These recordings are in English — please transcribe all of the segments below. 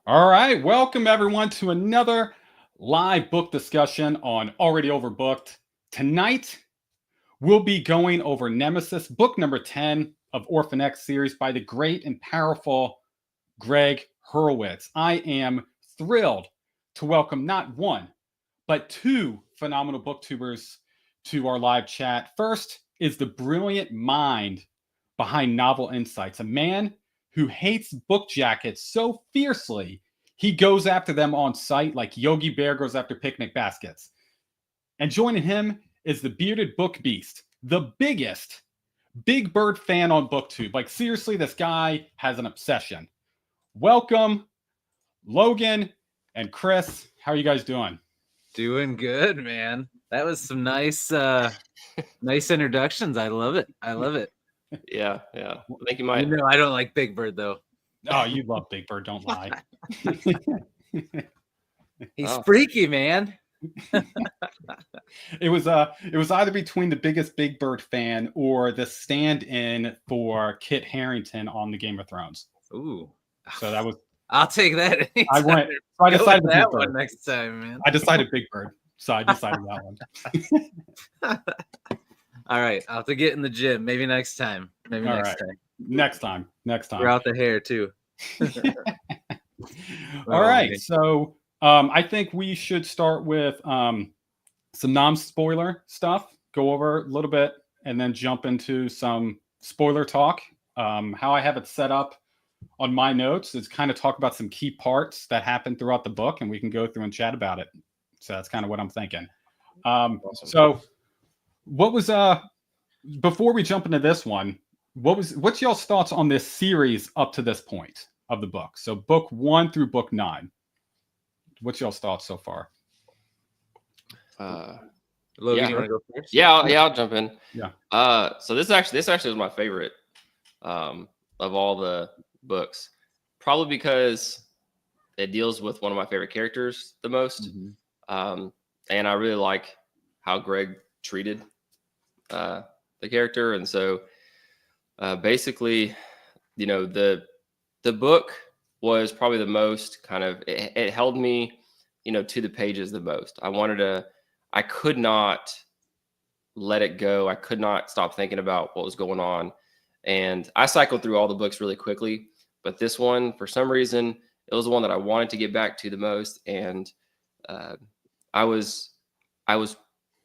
All right, welcome everyone to another live book discussion on Already Overbooked. Tonight, we'll be going over Nemesis, book number 10 of Orphan X series by the great and powerful Gregg Hurwitz. I am thrilled to welcome not one, but two phenomenal booktubers to our live chat. First is the brilliant mind behind Novel Insights, a man who hates book jackets so fiercely he goes after them on sight like Yogi Bear goes after picnic baskets. And joining him is the bearded book beast, the biggest Big Bird fan on BookTube. Like, seriously, this guy has an obsession. Welcome, Logan and Chris. How are you guys doing? Doing good, man. That was some nice introductions. I love it. Yeah. I think you might. You know, I don't like Big Bird though. Oh, you love Big Bird, don't lie. He's freaky, man. It was either between the biggest Big Bird fan or the stand-in for Kit Harington on the Game of Thrones. Ooh. So that was. I'll take that. I went. So I decided that one next time, man. I decided Big Bird, so I decided that one. All right, I'll have to get in the gym. Maybe next time. Next time. We're out the hair too. All right, so I think we should start with some non-spoiler stuff. Go over a little bit, and then jump into some spoiler talk. How I have it set up on my notes is kind of talk about some key parts that happen throughout the book, and we can go through and chat about it. So that's kind of what I'm thinking. Awesome. So what was before we jump into this one, what's y'all's thoughts on this series up to this point of the book? So book 1 through book 9. What's y'all's thoughts so far? Logan, you want to go first? Yeah, I'll jump in. Yeah. So this actually was my favorite of all the books, probably because it deals with one of my favorite characters the most. Mm-hmm. And I really like how Gregg treated the character. And so basically, you know, the book was probably the most kind of, it held me, you know, to the pages the most. I could not let it go. I could not stop thinking about what was going on. And I cycled through all the books really quickly, but this one, for some reason, it was the one that I wanted to get back to the most. And I was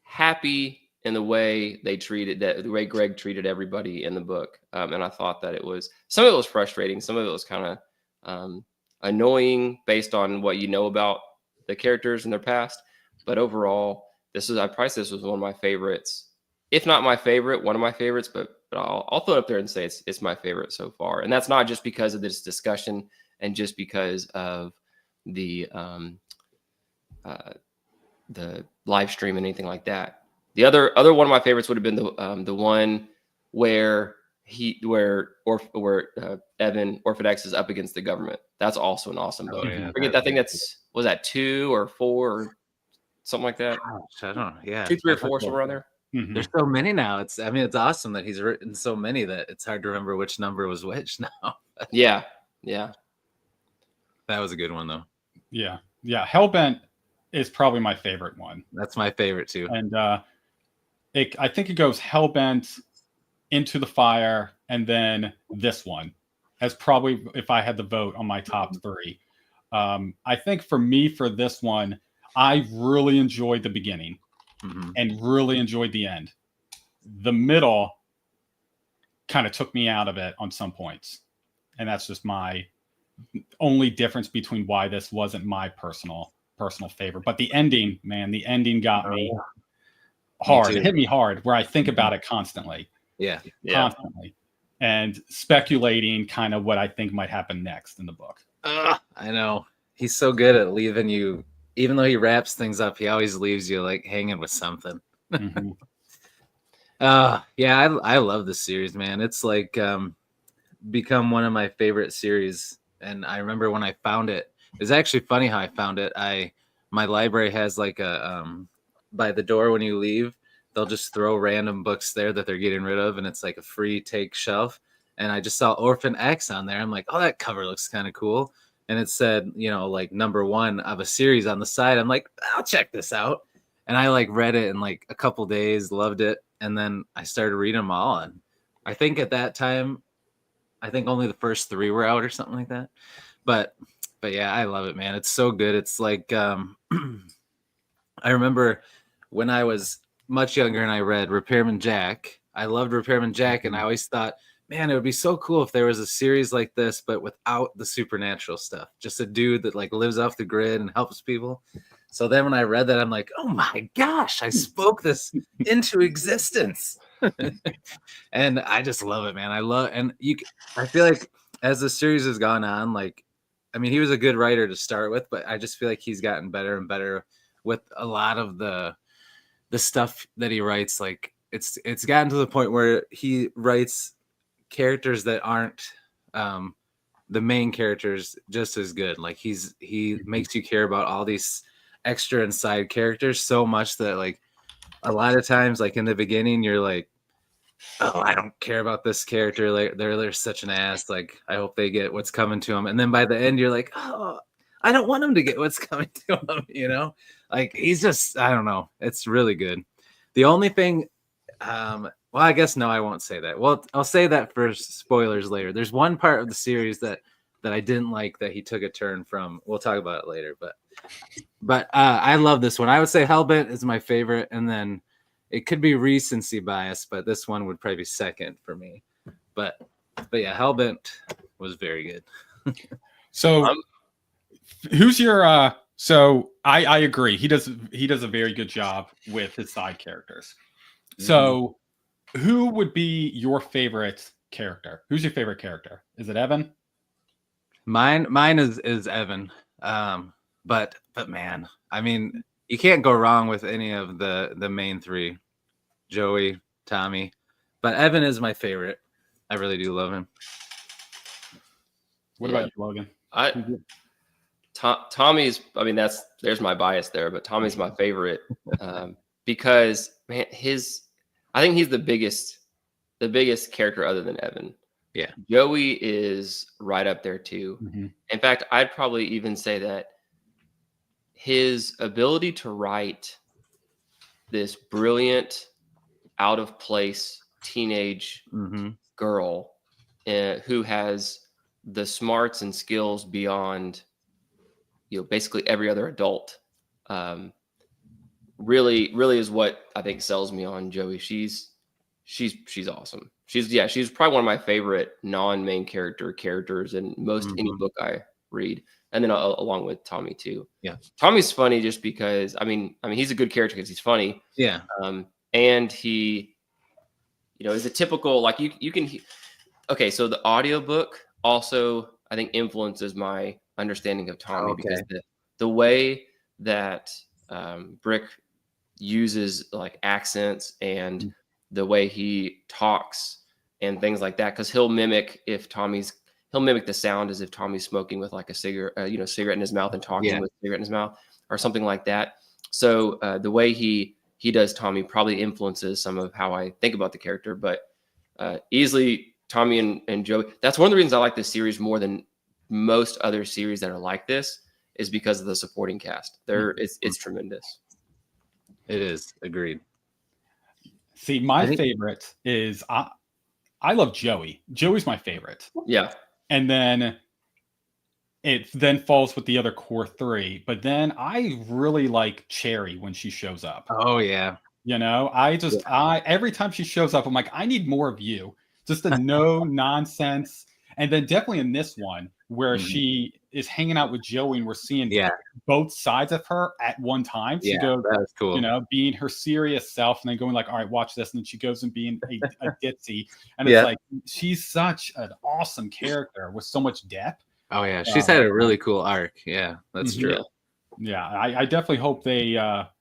happy in the way the way Gregg treated everybody in the book. And I thought that some of it was frustrating. Some of it was kind of annoying based on what you know about the characters in their past. But overall, this was one of my favorites, if not my favorite, one of my favorites, but I'll throw it up there and say it's my favorite so far. And that's not just because of this discussion and just because of the live stream and anything like that. The other one of my favorites would have been the one where Evan Orphan X is up against the government. That's also an awesome book. Yeah, I think was that 2 or 4 or something like that. Gosh, I don't know. Yeah, 2, 3, or 4 somewhere around there. Mm-hmm. There's so many now. It's awesome that he's written so many that it's hard to remember which number was which now. Yeah. That was a good one though. Yeah. Hellbent is probably my favorite one. That's my favorite too. And I think it goes Hellbent, Into the Fire, and then this one as probably, if I had to vote, on my top 3. I think for me, for this one, I really enjoyed the beginning and really enjoyed the end. The middle kind of took me out of it on some points. And that's just my only difference between why this wasn't my personal favorite. But the ending, man, got me hard. It hit me hard where I think about it constantly. Yeah. Constantly. And speculating kind of what I think might happen next in the book. I know. He's so good at leaving you, even though he wraps things up, he always leaves you like hanging with something. Mm-hmm. Yeah, I love this series, man. It's like become one of my favorite series. And I remember when I found it, it's actually funny how I found it. My library has like a by the door when you leave, they'll just throw random books there that they're getting rid of, and it's like a free take shelf. And I just saw Orphan X on there. I'm like, oh, that cover looks kind of cool. and it said, you know, like #1 of a series on the side. I'm like, I'll check this out. And I like read it in like a couple days, loved it. And then I started reading them all. And I think at that time, I think only the first 3 were out or something like that. But yeah, I love it, man. It's so good. It's like, I remember when I was much younger and I read Repairman Jack. I loved Repairman Jack, and I always thought, man, it would be so cool if there was a series like this, but without the supernatural stuff. Just a dude that like lives off the grid and helps people. So then when I read that, I'm like, oh my gosh, I spoke this into existence. And I just love it, man. I feel like as the series has gone on, like, I mean, he was a good writer to start with, but I just feel like he's gotten better and better with a lot of the stuff that he writes. Like it's gotten to the point where he writes characters that aren't the main characters just as good. Like he makes you care about all these extra and side characters so much that like a lot of times, like in the beginning, you're like, oh, I don't care about this character. Like they're such an ass. Like I hope they get what's coming to them. And then by the end, you're like, oh, I don't want him to get what's coming to him. You know, like he's just, I don't know. It's really good. The only thing, well, I guess no, I won't say that. Well, I'll say that for spoilers later. There's one part of the series that I didn't like that he took a turn from. We'll talk about it later. But I love this one. I would say Hellbent is my favorite, and then it could be recency bias, but this one would probably be second for me. But yeah, Hellbent was very good. So who's your so I agree. He does a very good job with his side characters. So who would be your favorite character? Who's your favorite character? Is it Evan? Mine is Evan. But man, I mean, you can't go wrong with any of the main 3, Joey, Tommy, but Evan is my favorite. I really do love him. What about you, Logan? Tommy's, I mean, there's my bias there, but Tommy's my favorite because man, I think he's the biggest character other than Evan. Yeah. Joey is right up there too. Mm-hmm. In fact, I'd probably even say that his ability to write this brilliant, out of place teenage girl who has the smarts and skills beyond, you know, basically every other adult, really is what I think sells me on Joey. She's awesome. She's probably one of my favorite non-main characters in most any book I read. And then along with Tommy too. Yeah. Tommy's funny just because, I mean, he's a good character because he's funny. Yeah. And he, you know, is a typical, like you can, okay. So the audiobook also, I think, influences my understanding of Tommy because the way that Brick uses like accents and the way he talks and things like that, because he'll mimic the sound as if Tommy's smoking with like a cigarette, cigarette in his mouth and talking with a cigarette in his mouth or something like that. So the way he does Tommy probably influences some of how I think about the character, but easily Tommy and Joey. That's one of the reasons I like this series more than most other series that are like this, is because of the supporting cast. It's tremendous. It is. Agreed. See, my favorite is I love Joey. Joey's my favorite. Yeah. And then it then falls with the other core 3. But then I really like Cherry when she shows up. Oh yeah. You know, every time she shows up, I'm like, I need more of you. Just a no nonsense. And then definitely in this one where she is hanging out with Joey and we're seeing both sides of her at one time. She goes, that's cool. You know, being her serious self and then going like, all right, watch this. And then she goes and being a ditzy. And it's like, she's such an awesome character with so much depth. Oh yeah. She's had a really cool arc. Yeah, that's true. Yeah. I definitely hope they add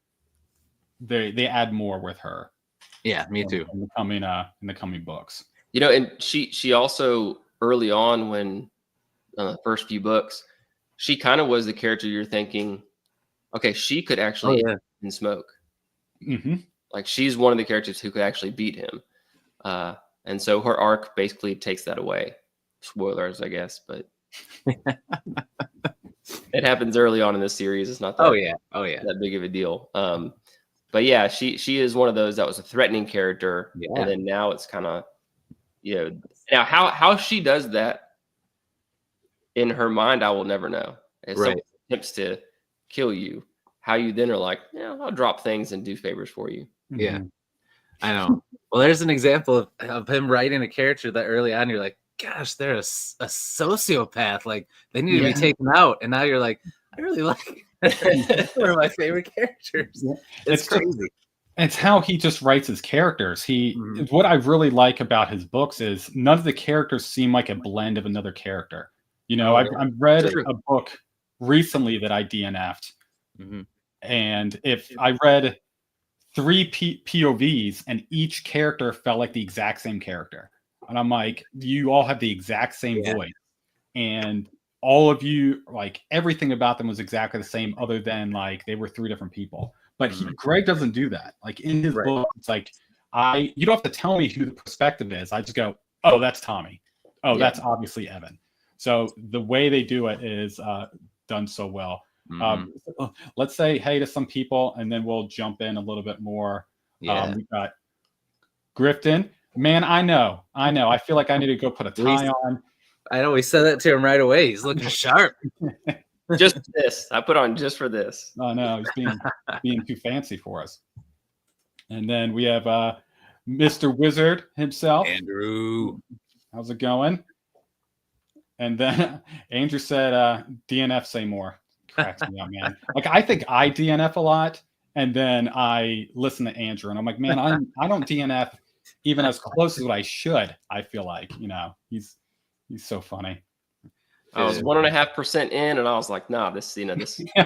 more with her. Yeah, me too. In the coming books. You know, and she also early on when the first few books, she kind of was the character you're thinking, okay, she could actually in smoke. Like she's one of the characters who could actually beat him. And so her arc basically takes that away. Spoilers, I guess, but It happens early on in this series. It's not that, Oh yeah. that big of a deal. But yeah, she is one of those that was a threatening character, Yeah. and then now it's kind of, you know, now how she does that in her mind, I will never know. If Right. someone attempts to kill you, how you then are like, yeah, I'll drop things and do favors for you. Yeah. Mhm. I know. Well, there's an example of him writing a character that early on you're like, gosh, they're a sociopath. Like they need to be taken out. And now you're like, I really like one of my favorite characters. Yeah. It's crazy. It's how he just writes his characters. Mhm. What I really like about his books is none of the characters seem like a blend of another character. You know, Oh, I've yeah. read True. a book recently that I DNF'd, Mhm. and if I read 3 POVs and each character felt like the exact same character, and I'm like, you all have the exact same Yeah. voice, and all of you, like everything about them was exactly the same, other than like they were 3 different people. But Gregg doesn't do that. Like in his Right. book, it's like you don't have to tell me who the perspective is. I just go, oh, that's Tommy. Oh, Yeah. that's obviously Evan. So the way they do it is done so well. Mhm. Let's say hey to some people, and then we'll jump in a little bit more. Yeah. We got Grifton. Man, I know. I feel like I need to go put a tie on. I know we said that to him right away. He's looking sharp. Just this. I put on just for this. Oh no, he's being too fancy for us. And then we have Mr. Wizard himself. Andrew. How's it going? And then Andrew said, DNF say more. Cracks me up, man. Like I think I DNF a lot, and then I listen to Andrew, and I'm like, man, I don't DNF even as close as what I should. I feel like, you know, he's so funny. I was 1.5% in, and I was like, nah, this is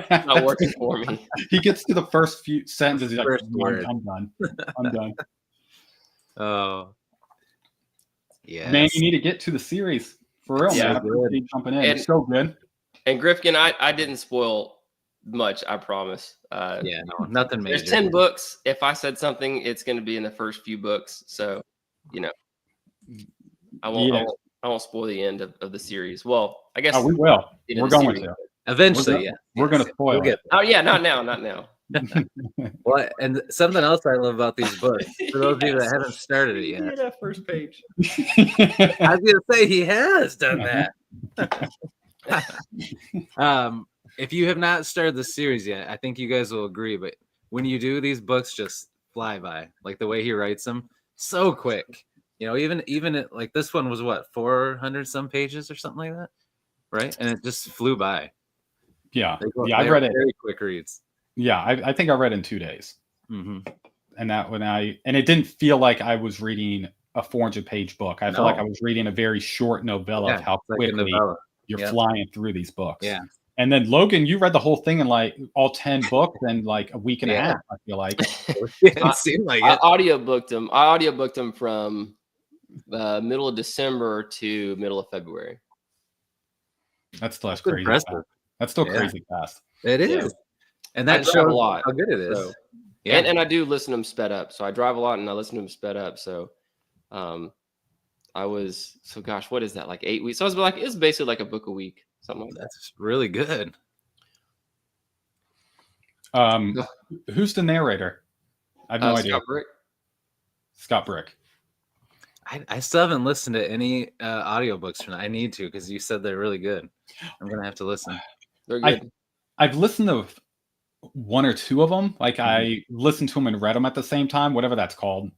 not working for me. He gets to the first few sentences. He's like, First word. I'm done. I'm done. Oh. Yeah. Man, you need to get to the series. For real, Yeah, man. I appreciate you jumping in. And- It's so good. And Grifkin, I didn't spoil much, I promise. Yeah, no, nothing major. There's 10 books. If I said something, it's going to be in the first few books. So, you know, I won't spoil the end of the series. Well, I guess we will. you know, We're the going series. to. Eventually, yeah. We're going to spoil it. Oh yeah, not now. Well, and something else I love about these books, for those of you that haven't started it Yeah, yet, that first page. I was gonna say he has done that. If you have not started the series yet, I think you guys will agree. But when you do, these books just fly by. Like the way he writes them, so quick. You know, even like this one was what 400 some pages or something like that, right? And it just flew by. Yeah, I I read it. Very quick reads. Yeah, I think I read in 2 days, Mm-hmm. and it didn't feel like I was reading a 400-page book. I felt like I was reading a very short novella of how like a quickly novella. you're Yep. flying through these books. Yeah. And then Logan, you read the whole thing in like all 10 books in like a week and a half. I feel like. It seemed like I it. audiobooked them from middle of December to middle of February. That's still That's crazy. impressive. Fast. That's still Yeah. crazy fast. It is. Yeah. And I that drive shows a lot, how good it is. so- Yeah. And I do listen to them sped up. So I drive a lot and I listen to them sped up. So gosh, what is that? Like 8 weeks. So I was like, it's basically like a book a week, something like that. That's really good. Who's the narrator? I have no idea. Scott Brick. Scott Brick. I still haven't listened to any audiobooks from that. I need to because you said they're really good. I'm gonna have to listen. They're good. I've listened to 1 or 2 of them. Like I listened to them and read them at the same time, whatever that's called.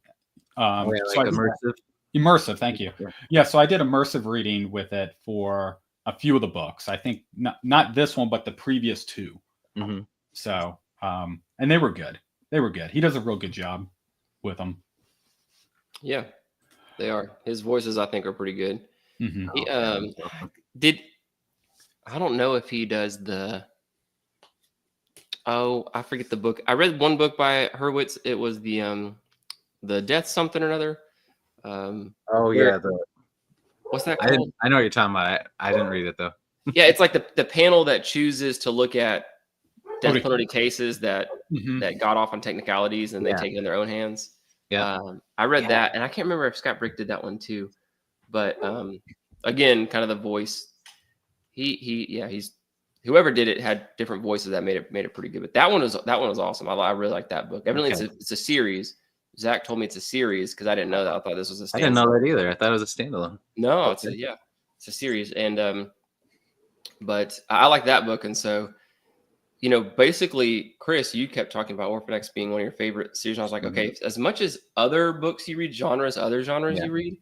Immersive. Immersive, thank you. Yeah. Yeah, so I did immersive reading with it for a few of the books. I think not this one, but the previous 2. Mm-hmm. So, and they were good. They were good. He does a real good job with them. Yeah, they are. His voices, I think, are pretty good. Mm-hmm. He, I don't know if he does the. Oh, I forget the book. I read one book by Hurwitz. It was the Death something or another. Oh yeah, What's that I called? know what you're talking about. I didn't read it though. Yeah, it's like the panel that chooses to look at death Okay. penalty cases that got off on technicalities and they take it in their own hands. Yeah. I read that, and I can't remember if Scott Brick did that one too. But again, kind of the voice. He's whoever did it had different voices that made it pretty good. But that one was awesome. I really like that book. Evidently, it's a series. Zach told me it's a series because I didn't know that. I thought this was a standalone. I didn't know that either. I thought it was a standalone. No, it's a series. And but I like that book. And so, basically, Chris, you kept talking about Orphan X being one of your favorite series. And I was like, okay, as much as other books you read, other genres you read,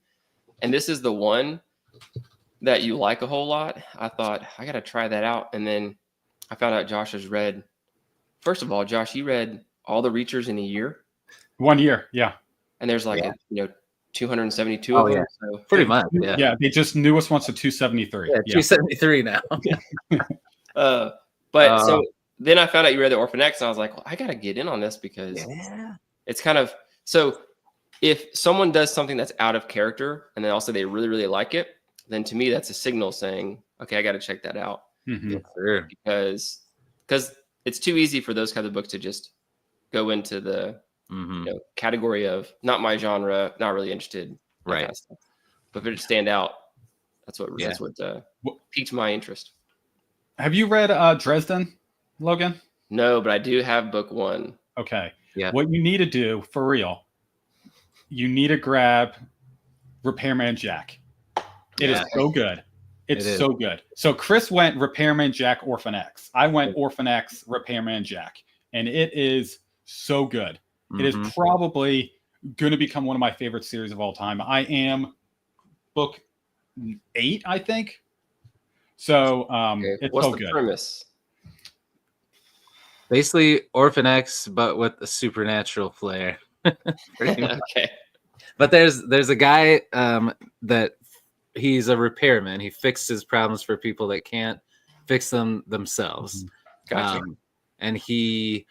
and this is the one that you like a whole lot, I thought I got to try that out. And then I found out Josh has read. First of all, Josh, you read all the Reachers in a year. 1 year, yeah. And there's 272 of them. So pretty much, yeah. Yeah, they just newest one's to 273. Yeah, 273 now. So then I found out you read the Orphan X, and I was like, well, I got to get in on this because it's kind of so. If someone does something that's out of character, and then also they really, really like it, then to me that's a signal saying, okay, I got to check that out. Mm-hmm. Yeah, sure. Because it's too easy for those kinds of books to just go into the category of not my genre, not really interested, right? Kind of stuff. But if it stand out, that's what piqued my interest. Have you read Dresden, Logan? No, but I do have book 1. Okay. Yeah. What you need to do for real, you need to grab Repairman Jack. It is so good. It's so good. So Chris went Repairman Jack, Orphan X. I went Orphan X, Repairman Jack, and it is so good. It is probably going to become one of my favorite series of all time. I am book 8, I think. So it's What's so the good. Premise? Basically Orphan X, but with a supernatural flair. Okay. But there's a guy that he's a repairman. He fixes problems for people that can't fix them themselves. Gotcha. And he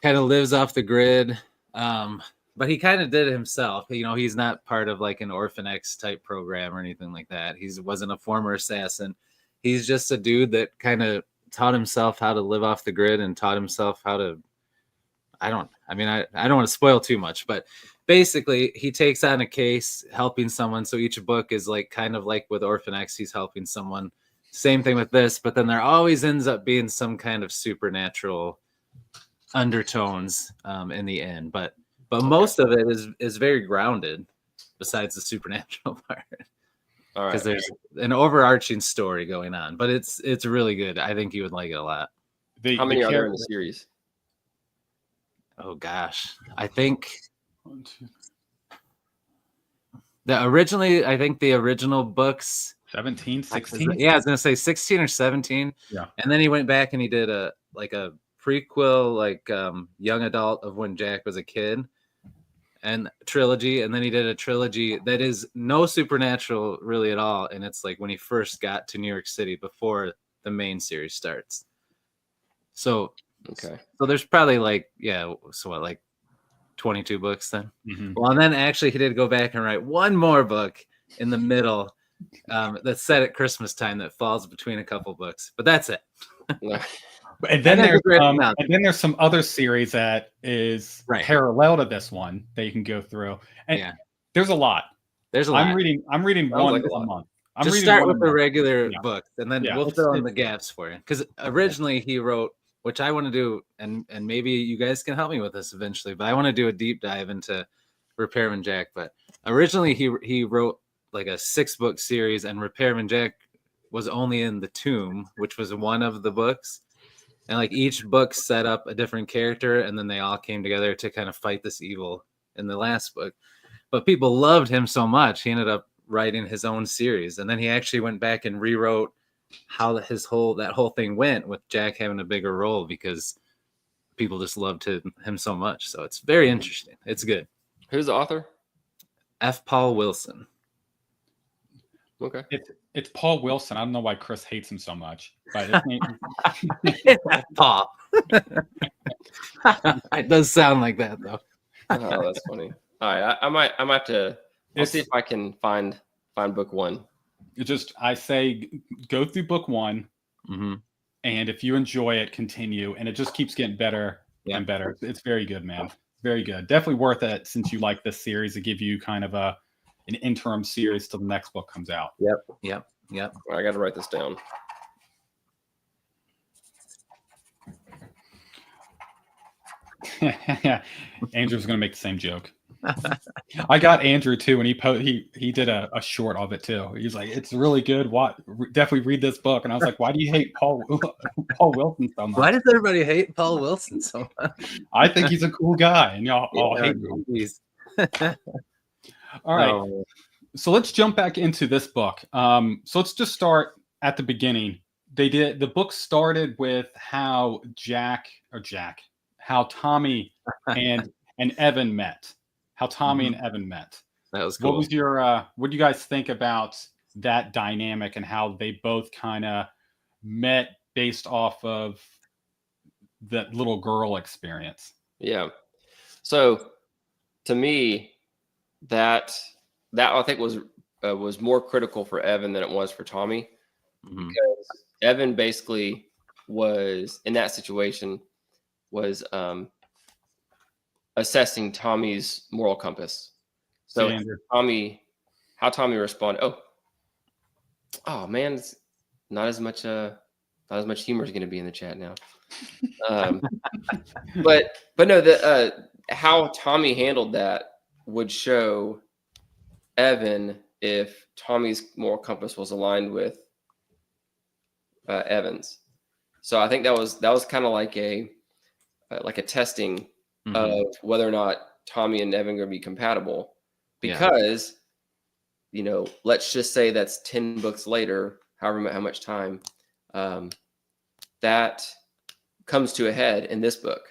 kind of lives off the grid. But he kind of did it himself. He's not part of like an Orphan X type program or anything like that. He wasn't a former assassin. He's just a dude that kind of taught himself how to live off the grid and taught himself how to, I don't want to spoil too much, but basically he takes on a case helping someone. So each book is like kind of like with Orphan X, he's helping someone. Same thing with this, but then there always ends up being some kind of supernatural undertones in the end. But most of it is very grounded besides the supernatural part. All right. Because there's an overarching story going on, but it's really good. I think you would like it a lot. How many are there in the series? Oh gosh, I think the original books 17, 16. Yeah, I was gonna say 16 or 17. Yeah, and then he went back and he did a prequel, like young adult of when Jack was a kid, and trilogy, and then he did a trilogy that is no supernatural really at all, and it's like when he first got to New York City before the main series starts. So there's probably like 22 books then. Well, and then actually he did go back and write one more book in the middle that's set at Christmas time that falls between a couple books, but that's it. And then there's some other series that is parallel to this one that you can go through. And there's a lot. I'm reading one a month. Just start with the regular book, and then we'll fill in the gaps for you. Because originally he wrote, which I want to do, and maybe you guys can help me with this eventually, but I want to do a deep dive into Repairman Jack. But originally he wrote like a 6-book series, and Repairman Jack was only in the Tomb, which was one of the books. And like each book set up a different character, and then they all came together to kind of fight this evil in the last book. But people loved him so much, he ended up writing his own series. And then he actually went back and rewrote how that whole thing went, with Jack having a bigger role because people just loved him so much. So it's very interesting. It's good. Who's the author? F. Paul Wilson. Okay. It's Paul Wilson. I don't know why Chris hates him so much, but it's Paul. It does sound like that though. Oh, that's funny. All right, I might have to. I'll see if I can find book 1. I say go through book 1, and if you enjoy it, continue, and it just keeps getting better and better. It's very good, man. Very good. Definitely worth it since you like this series to give you kind of an interim series till the next book comes out. Yep. I got to write this down. Andrew's gonna make the same joke. I got Andrew too, and he did a short of it too. He's like, it's really good. Definitely read this book. And I was like, why do you hate Paul Wilson so much? Why does everybody hate Paul Wilson so much? I think he's a cool guy, and y'all all hate him. All right, so let's jump back into this book. So let's just start at the beginning. The book started with how how Tommy and Evan met. How Tommy and Evan met. That was cool. What was your what do you guys think about that dynamic and how they both kind of met based off of that little girl experience? Yeah. So to me, that I think was more critical for Evan than it was for Tommy, because Evan basically was in that situation was assessing Tommy's moral compass. So how Tommy responded. Oh man, it's not as much humor is going to be in the chat now. But no, how Tommy handled that would show Evan if Tommy's moral compass was aligned with Evan's. So I think that was kind of like a testing of whether or not Tommy and Evan are going to be compatible, because let's just say that's 10 books later, how much time, that comes to a head in this book.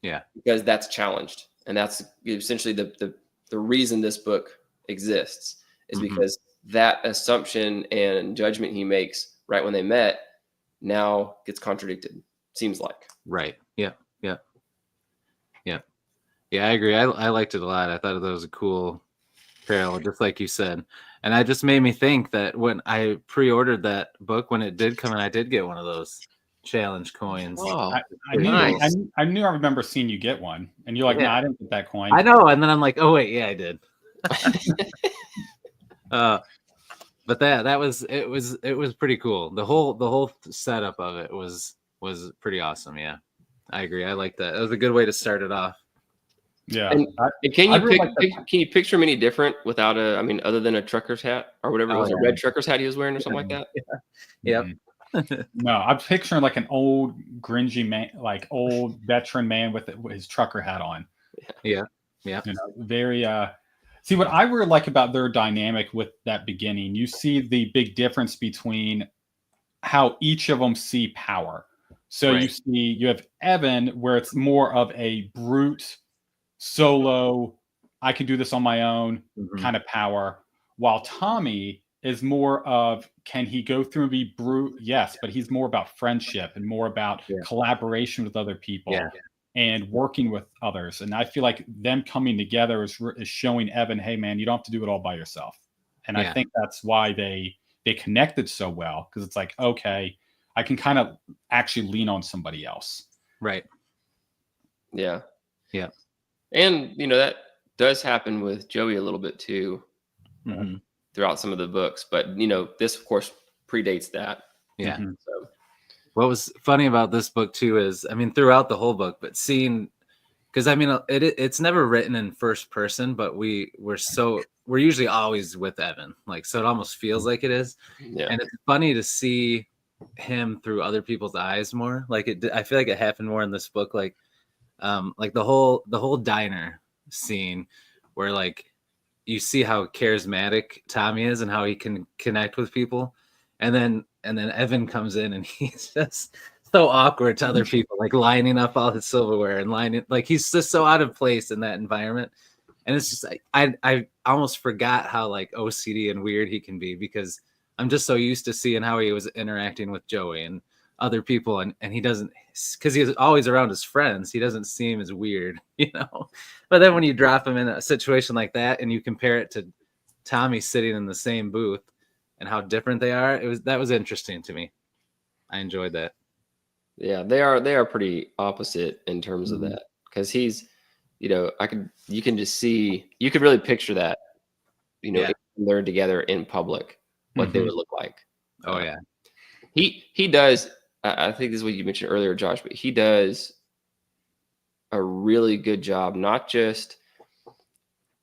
Yeah, because that's challenged, and that's essentially the reason this book exists is because that assumption and judgment he makes right when they met now gets contradicted. Seems like. Right. Yeah. I agree. I liked it a lot. I thought that was a cool parallel, just like you said. And it just made me think that when I pre-ordered that book, when it did come in, I did get one of those challenge coins. Oh, I knew I remember seeing you get one, and you're like, no, I didn't get that coin. I know. And then I'm like, oh wait, yeah, I did. But it was pretty cool. The whole setup of it was pretty awesome. Yeah, I agree. I like that. That was a good way to start it off. Yeah. And can you picture him any different without other than a trucker's hat or whatever it was, a red trucker's hat he was wearing or something like that? Yeah. No, I'm picturing like an old grungy man, like old veteran man with his trucker hat on. Yeah. Very see what I really like about their dynamic with that beginning. You see the big difference between how each of them see power. So you have Evan, where it's more of a brute solo, I can do this on my own kind of power, while Tommy is more of, can he go through and be brute? Yes, but he's more about friendship and more about collaboration with other people and working with others. And I feel like them coming together is showing Evan, hey man, you don't have to do it all by yourself. And I think that's why they connected so well, because it's like, okay, I can kind of actually lean on somebody else. Right. Yeah. And that does happen with Joey a little bit too, throughout some of the books. But this of course predates that. Yeah. So what was funny about this book too is, throughout the whole book, but seeing, because it's never written in first person, but we're usually always with Evan, like, so it almost feels like it is. Yeah. And it's funny to see him through other people's eyes more. Like I feel like it happened more in this book, like the whole diner scene where like you see how charismatic Tommy is and how he can connect with people, and then Evan comes in and he's just so awkward to other people, like lining up all his silverware and he's just so out of place in that environment. And it's just I almost forgot how like OCD and weird he can be, because I'm just so used to seeing how he was interacting with Joey and other people, and he doesn't, because he's always around his friends, he doesn't seem as weird, But then when you drop him in a situation like that and you compare it to Tommy sitting in the same booth and how different they are, that was interesting to me. I enjoyed that. Yeah, they are pretty opposite in terms of that, because he's, you can just see, you could really picture that, if they're together in public, what they would look like. Oh yeah. He does. I think this is what you mentioned earlier, Josh, but he does a really good job, not just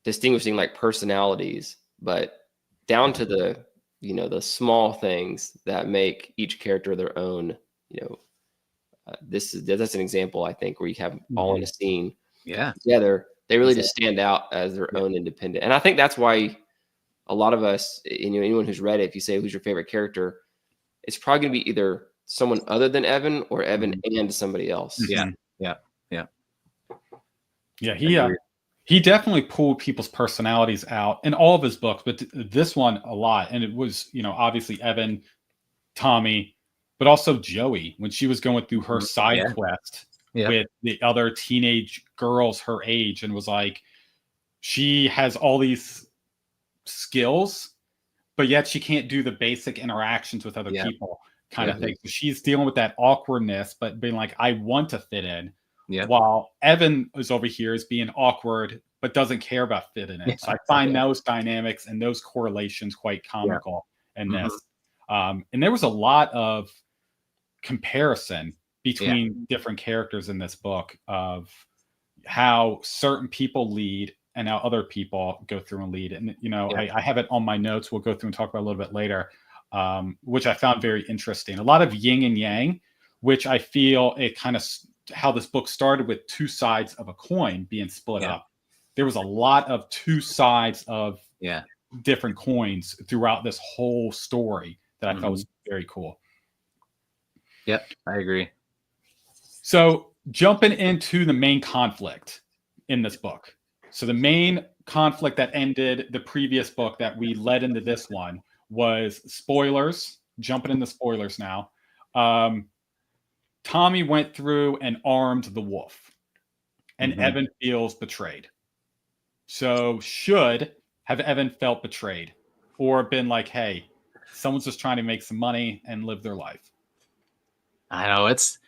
distinguishing like personalities, but down to the, the small things that make each character their own. That's an example, I think, where you have all in a scene together. They really just stand out as their own independent. And I think that's why a lot of us, anyone who's read it, if you say who's your favorite character, it's probably going to be either someone other than Evan or Evan and somebody else. Yeah. He definitely pulled people's personalities out in all of his books, but this one a lot. And it was, obviously Evan, Tommy, but also Joey when she was going through her side quest with the other teenage girls her age, and was like, she has all these skills, but yet she can't do the basic interactions with other people kind of thing. So she's dealing with that awkwardness, but being like, I want to fit in. Yeah. While Evan is over here is being awkward, but doesn't care about fitting in. So I find those dynamics and those correlations quite comical in this. And there was a lot of comparison between different characters in this book of how certain people lead and how other people go through and lead. And, I have it on my notes. We'll go through and talk about a little bit later, which I found very interesting. A lot of yin and yang, which I feel it kind of how this book started with two sides of a coin being split up. There was a lot of two sides of different coins throughout this whole story that I thought was very cool. Yep, I agree. So jumping into the main conflict in this book. So the main conflict that ended the previous book that we led into this one was spoilers. Jumping into spoilers now. Tommy went through and armed the wolf, and Evan feels betrayed. So have Evan felt betrayed or been like, hey, someone's just trying to make some money and live their life? I know it's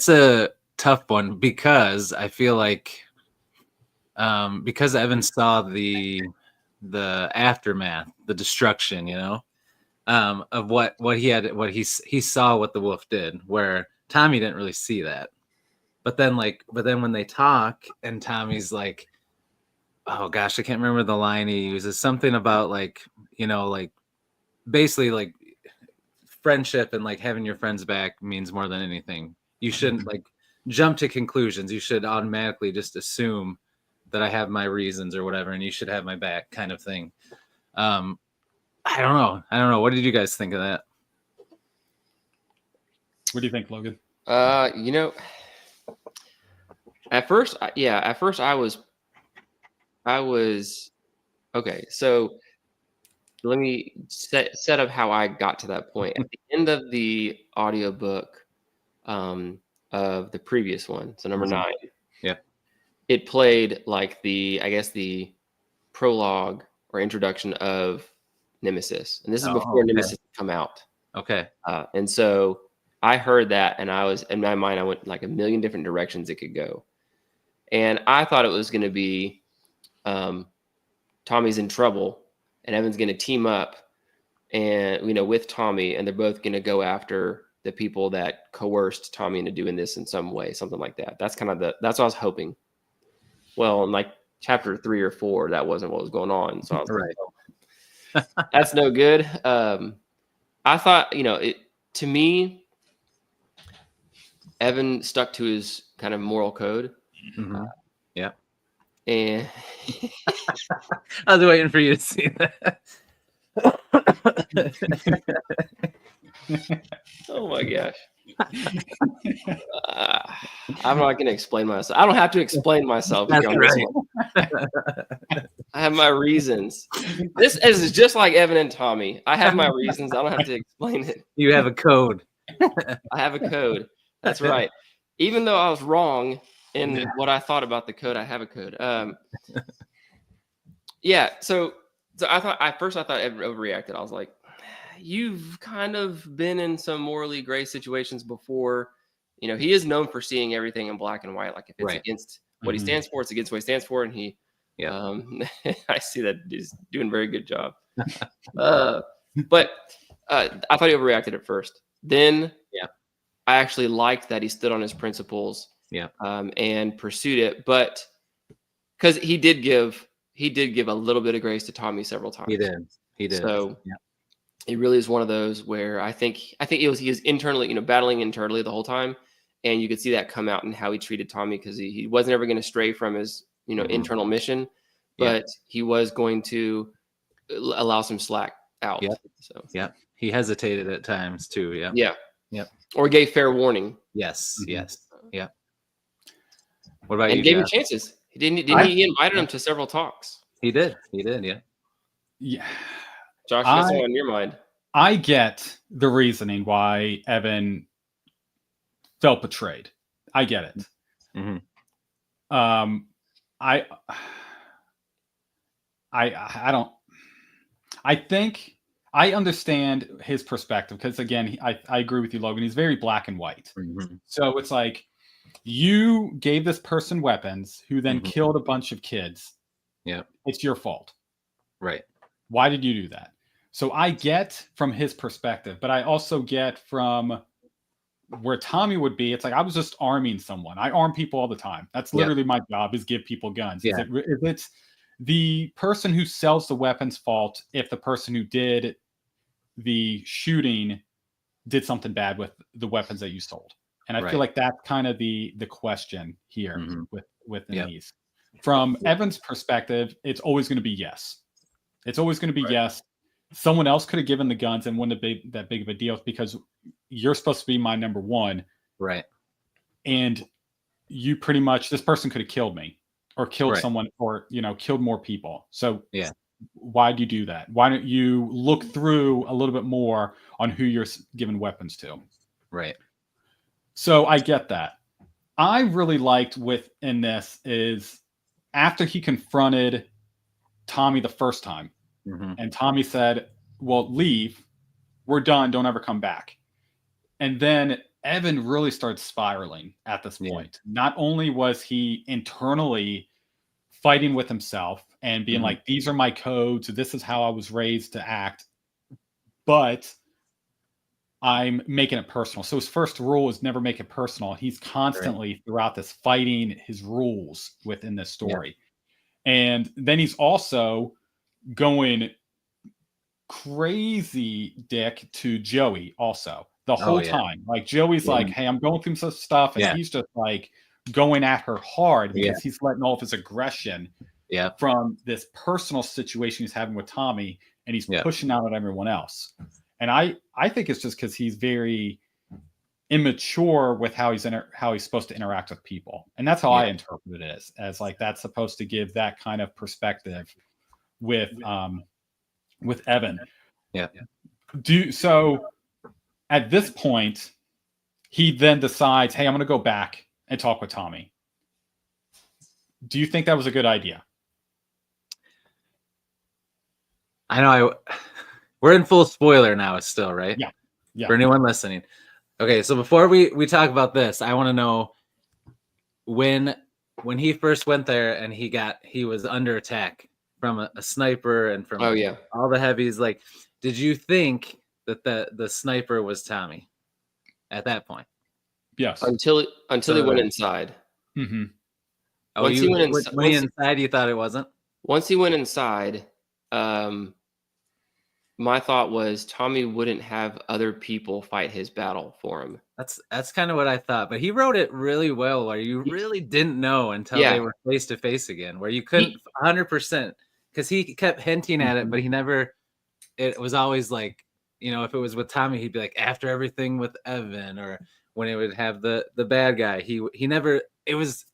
a tough one, because I feel like because Evan saw the aftermath, the destruction, of what he saw what the wolf did, where Tommy didn't really see that. But then when they talk and Tommy's like, oh gosh, I can't remember the line he uses, something about basically like friendship and like having your friends back means more than anything. You shouldn't like jump to conclusions. You should automatically just assume that I have my reasons or whatever, and you should have my back, kind of thing. I don't know. What did you guys think of that? What do you think, Logan? At first I was okay. So let me set up how I got to that point. At the end of the audiobook of the previous one, so number 9. Yeah. It played like the prologue or introduction of Nemesis. And this is before Nemesis had come out. Okay. And so I heard that, and I was, in my mind, I went like a million different directions it could go. And I thought it was going to be Tommy's in trouble and Evan's going to team up and, with Tommy, and they're both going to go after the people that coerced Tommy into doing this in some way, something like that. That's what I was hoping. Well, in like chapter 3 or 4, that wasn't what was going on. So I was like, that's no good. I thought, to me, Evan stuck to his kind of moral code. Yeah. And I was waiting for you to see that. Oh my gosh. I'm not going to explain myself. I don't have to explain myself. That's right. I have my reasons. This is just like Evan and Tommy. I have my reasons. I don't have to explain it. You have a code. I have a code. That's right. Even though I was wrong in what I thought about the code, I have a code. So I thought Evan overreacted. I was like, you've kind of been in some morally gray situations before. He is known for seeing everything in black and white. Like if it's against what he stands for, it's against what he stands for. And he, I see that he's doing a very good job. But I thought he overreacted at first. Then I actually liked that he stood on his principles Yeah. And pursued it, but because he did give a little bit of grace to Tommy several times. He did. So yeah. it really is one of those where I think he was internally, battling internally the whole time, and you could see that come out in how he treated Tommy, because he wasn't ever going to stray from his internal mission, but he was going to allow some slack out. Yeah. So he hesitated at times too. Yeah. Yep. Or gave fair warning. Yes. Mm-hmm. Yes. Yeah. What about and you? Gave him chances. He invited him to several talks. He did. Yeah. Yeah. Josh, what's on your mind? I get the reasoning why Evan felt betrayed. I get it. Mm-hmm. I don't. I think I understand his perspective, because again, I agree with you, Logan. He's very black and white. Mm-hmm. So it's like, you gave this person weapons who then killed a bunch of kids. Yeah. It's your fault. Right. Why did you do that? So I get from his perspective, but I also get from where Tommy would be. It's like, I was just arming someone. I arm people all the time. That's literally my job, is give people guns. Yeah. Is it's the person who sells the weapons fault if the person who did the shooting did something bad with the weapons that you sold? And I feel like that's kind of the question here with these. From Evan's perspective, it's always going to be yes. It's always going to be yes. Someone else could have given the guns and wouldn't have been that big of a deal, because you're supposed to be my number one. Right. And you pretty much, this person could have killed me or killed someone, or, killed more people. So why do you do that? Why don't you look through a little bit more on who you're giving weapons to? Right. So I get that. I really liked within this is after he confronted Tommy the first time, and Tommy said, well, leave. We're done. Don't ever come back. And then Evan really started spiraling at this point. Not only was he internally fighting with himself and being like, these are my codes, this is how I was raised to act, but I'm making it personal. So his first rule is never make it personal. He's constantly throughout this fighting his rules within this story. And then he's also going crazy dick to Joey also the whole time. Like, Joey's like, hey, I'm going through some stuff, and he's just like going at her hard because he's letting all of his aggression from this personal situation he's having with Tommy, and he's pushing out at everyone else. And I think it's just because he's very immature with how he's supposed to interact with people, and that's how I interpret it as like that's supposed to give that kind of perspective with Evan. So at this point, he then decides, hey, I'm going to go back and talk with Tommy. Do you think that was a good idea? I know we're in full spoiler now still, right? Yeah. For anyone listening. Okay, so before we talk about this, I want to know when he first went there and he was under attack from a sniper and from all the heavies. Like, did you think that the sniper was Tommy at that point? Yes. Until he went inside. Mm-hmm. Oh, when he went inside, you thought it wasn't? Once he went inside, my thought was Tommy wouldn't have other people fight his battle for him. That's kind of what I thought, but he wrote it really well, where you really didn't know until they were face to face again, where you couldn't 100%, because he kept hinting at it, but he never. It was always like, if it was with Tommy, he'd be like, after everything with Evan, or when it would have the bad guy, he never. It was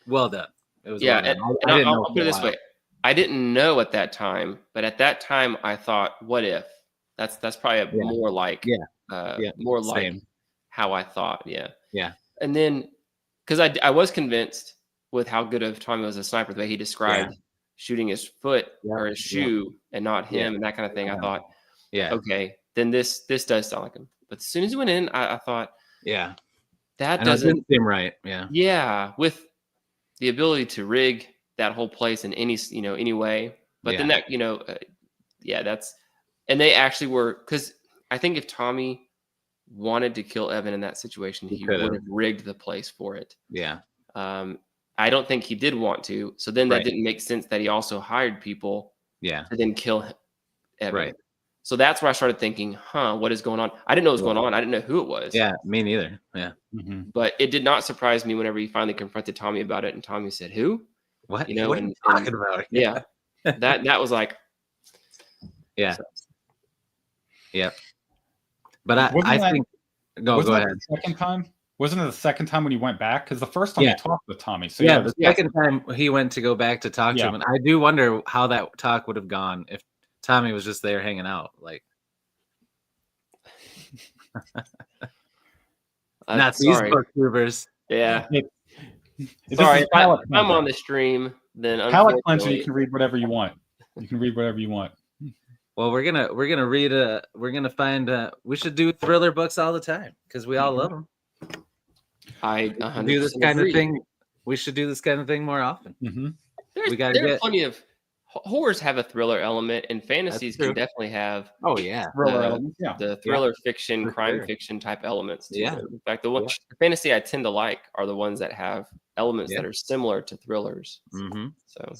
well done. It was well done. And I'll put it this way. I didn't know at that time, but at that time I thought, what if? That's probably more like more like how I thought. Yeah. And then because I was convinced with how good of Tommy was a sniper, the way he described shooting his foot or his shoe and not him and that kind of thing. I thought, okay, then this does sound like him. But as soon as he went in, I thought, that doesn't seem right. Yeah, with the ability to rig that whole place in any way, but then that that's, and they actually were, because I think if Tommy wanted to kill Evan in that situation, he would have rigged the place for it. Yeah. I don't think he did want to. So then that Right. didn't make sense that he also hired people Yeah. to then kill Evan. Right. So that's where I started thinking, what is going on? I didn't know what was going on. I didn't know who it was. Yeah, me neither. Yeah. But it did not surprise me whenever he finally confronted Tommy about it, and Tommy said, "Who? What? You know?" What are you talking about? Yeah, that was like, yeah, so. yeah. But I think go ahead. The second time? Wasn't it the second time when he went back? Because the first time he talked with Tommy. So yeah, the second time he went to go back to talk to him, and I do wonder how that talk would have gone if Tommy was just there hanging out, like. Not these booktubers. Yeah. Sorry, if I'm on the stream, then palate cleanser. You can read whatever you want. You can read whatever you want. Well, we're gonna read we're gonna find we should do thriller books all the time because we all love them. I do this kind of thing. We should do this kind of thing more often. There's plenty of horrors have a thriller element, and fantasies can definitely have the thriller fiction, crime fiction type elements too. Yeah. In fact, the fantasy I tend to like are the ones that have elements that are similar to thrillers. So,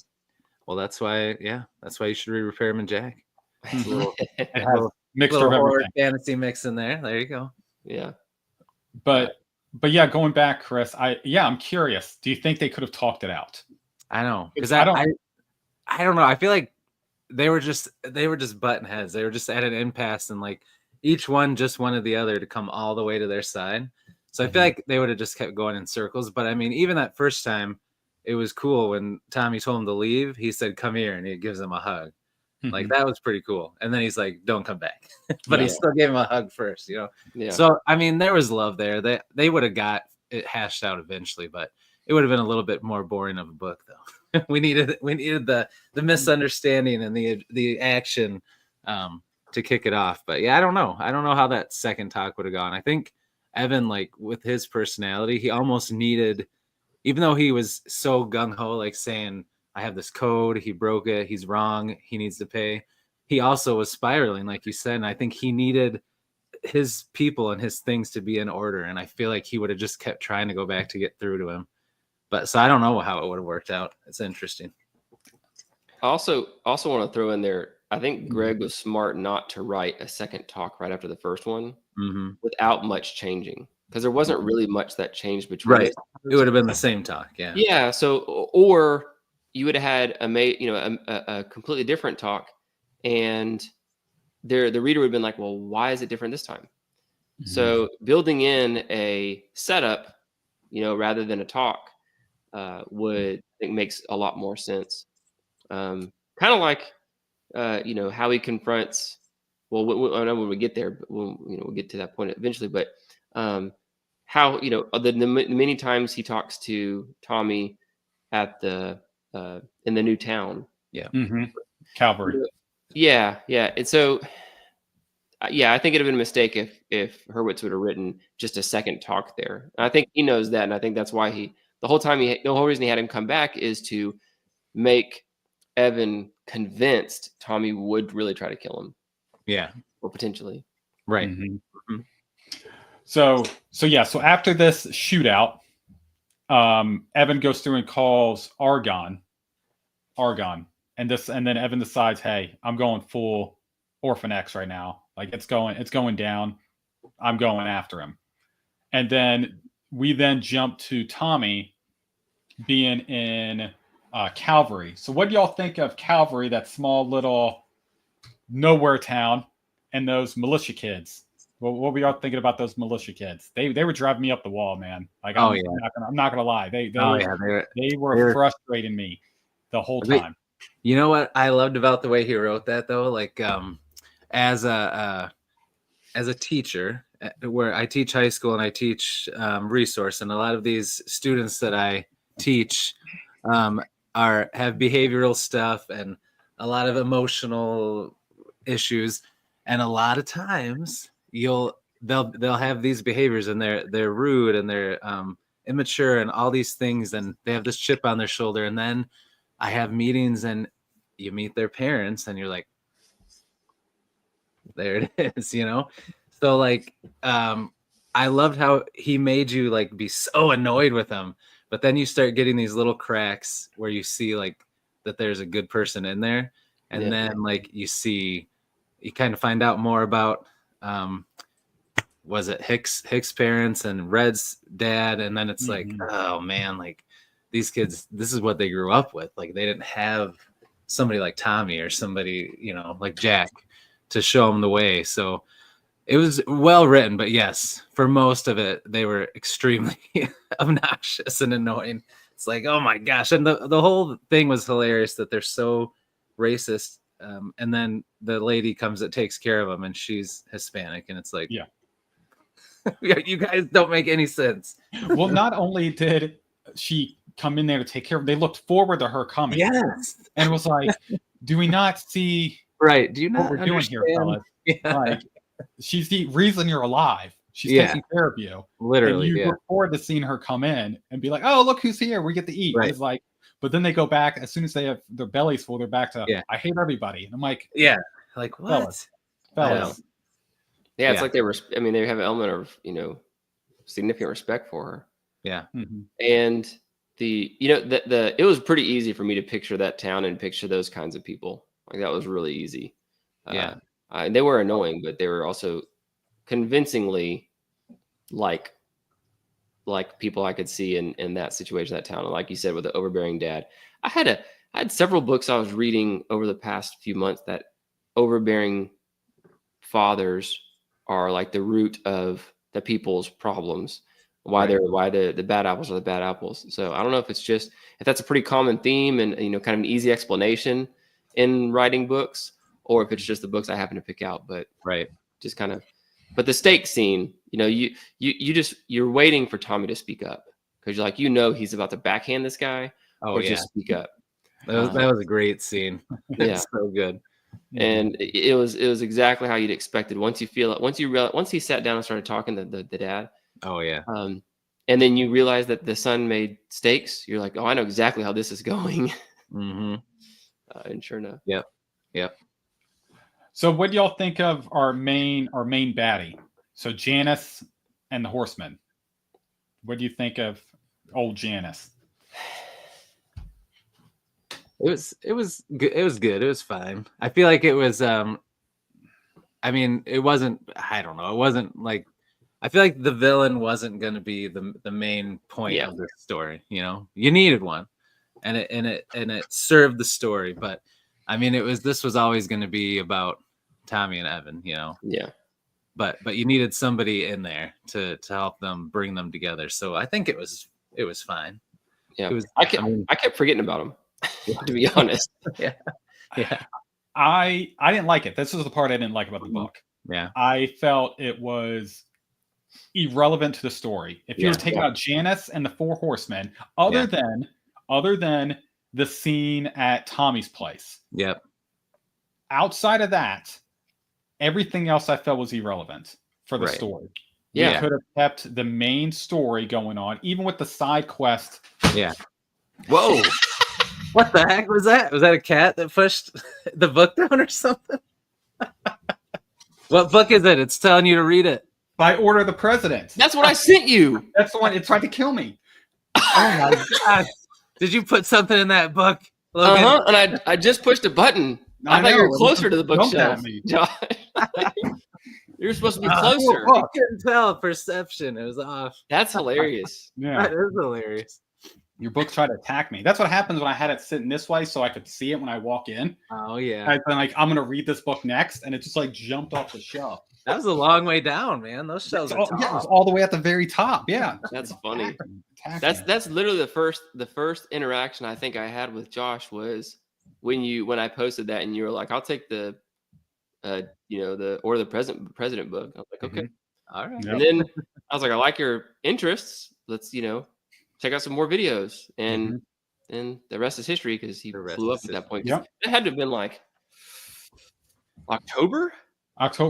well, that's why you should read Repairman Jack. It has a mixture of everything. Fantasy mix in there. There you go. Yeah. But yeah, going back, Chris, I'm curious. Do you think they could have talked it out? I know, because I don't know. I feel like they were just butting heads. They were just at an impasse, and like each one just wanted the other to come all the way to their side. So I feel like they would have just kept going in circles. But I mean, even that first time, it was cool when Tommy told him to leave. He said, "Come here," and he gives him a hug. Like that was pretty cool. And then he's like, "Don't come back," but he still gave him a hug first, you know. Yeah. So I mean, there was love there. They would have got it hashed out eventually, but it would have been a little bit more boring of a book, though. we needed the misunderstanding and the action to kick it off. But yeah, I don't know how that second talk would have gone. I think Evan, like with his personality, he almost needed, even though he was so gung-ho, like saying, "I have this code, he broke it, he's wrong, he needs to pay." He also was spiraling, like you said, and I think he needed his people and his things to be in order. And I feel like he would have just kept trying to go back to get through to him. But so I don't know how it would have worked out. It's interesting. I also want to throw in there, I think Gregg was smart not to write a second talk right after the first one without much changing, because there wasn't really much that changed between. Right. It would have been the same talk. Yeah. Yeah. So, or you would have had a completely different talk, and the reader would have been like, "Well, why is it different this time?" So building in a setup, rather than a talk, I think makes a lot more sense. Kind of like, how he confronts. Well, I know when we get there, but we'll get to that point eventually. But how the many times he talks to Tommy at the in the new town. Yeah. Calvary. Yeah. And so, I think it'd have been a mistake if Hurwitz would have written just a second talk there. And I think he knows that, and I think that's why the whole reason he had him come back is to make Evan convinced Tommy would really try to kill him. Yeah. Or potentially. Right. So after this shootout, Evan goes through and calls Argon, and then Evan decides, "Hey, I'm going full Orphan X right now. Like it's going down. I'm going after him." And then we jump to Tommy being in Calvary. So what do y'all think of Calvary, that small little nowhere town, and those militia kids? What were y'all thinking about those militia kids? They were driving me up the wall, man. Like I'm not gonna lie. They were frustrating me the whole time. You know what I loved about the way he wrote that, though? Like as a teacher, where I teach high school and I teach resource, and a lot of these students that I teach have behavioral stuff and a lot of emotional issues, and a lot of times they'll have these behaviors, and they're rude and they're immature and all these things, and they have this chip on their shoulder. And then I have meetings and you meet their parents and you're like, there it is, So like I loved how he made you like be so annoyed with him, but then you start getting these little cracks where you see like that there's a good person in there, and then like you kind of find out more about was it Hick's parents and Red's dad, and then it's like, oh man, like these kids, this is what they grew up with. Like they didn't have somebody like Tommy or somebody, you know, like Jack to show them the way. So it was well written, but yes, for most of it, they were extremely obnoxious and annoying. It's like, oh my gosh. And the whole thing was hilarious that they're so racist. And then the lady comes that takes care of them and she's Hispanic. And it's like, yeah, you guys don't make any sense. Well, not only did she come in there to take care of, they looked forward to her coming. Yes. And was like, do we not see right? Do you not what we're doing here, fellas? Yeah. Like, she's the reason you're alive. She's taking care of you. Literally. And you look forward to seeing her come in and be like, oh, look who's here. We get to eat. Right. It's like, but then they go back as soon as they have their bellies full, they're back to I hate everybody. And I'm like, like what? Fellas. Yeah, it's like they were. I mean, they have an element of, you know, significant respect for her. Yeah. And it was pretty easy for me to picture that town and picture those kinds of people. Like that was really easy. And they were annoying, but they were also convincingly like people I could see in that situation, that town. And like you said, with the overbearing dad, I had several books I was reading over the past few months that overbearing fathers are like the root of the people's problems. Why the bad apples are the bad apples. So I don't know if that's a pretty common theme and, you know, kind of an easy explanation in writing books, or if it's just the books I happen to pick out. But just kind of, but the steak scene, you know, you're waiting for Tommy to speak up because you're like, you know, he's about to backhand this guy just speak up. That was a great scene. Yeah, so good. And it was exactly how you'd expected. Once you feel it, once he sat down and started talking to the dad. Oh yeah. And then you realize that the son made steaks. You're like, oh, I know exactly how this is going. Mm-hmm. And sure enough. Yep. So what do y'all think of our main baddie? So Janice and the Horsemen. What do you think of old Janice? It was good. It was good. It was fine. I feel like it was I mean, it wasn't, I don't know. It wasn't like, I feel like the villain wasn't going to be the main point of the story. You know, you needed one, and it served the story. But I mean, this was always going to be about Tommy and Evan. You know. Yeah. But you needed somebody in there to help them bring them together. So I think it was fine. Yeah. I kept forgetting about him. To be honest. Yeah. I didn't like it. This was the part I didn't like about the book. Yeah. I felt it was irrelevant to the story. If you were taking out Janice and the Four Horsemen, other than the scene at Tommy's place. Yep. Outside of that, everything else I felt was irrelevant for the story. Yeah. You could have kept the main story going on, even with the side quest. Yeah. Whoa. What the heck was that? Was that a cat that pushed the book down or something? What book is it? It's telling you to read it. By order of the president. That's what I sent you. That's the one. It tried to kill me. Oh my God. Did you put something in that book, Logan? And I just pushed a button. I thought you were closer to the bookshelf. Josh. You're supposed to be closer. I couldn't tell. Perception. It was off. That's hilarious. Yeah. That is hilarious. Your book tried to attack me. That's what happens when I had it sitting this way so I could see it when I walk in. Oh, yeah. I've been like, I'm going to read this book next. And it just like jumped off the shelf. That was a long way down, man. Those shelves are tall. Yeah, it was all the way at the very top. Yeah. That's funny. That's literally the first interaction I think I had with Josh was when I posted that and you were like, I'll take the the Order of the President book. I was like, okay. All right. Yep. And then I was like, I like your interests. Let's, check out some more videos. And the rest is history because he blew up at that point. Yep. It had to have been like October.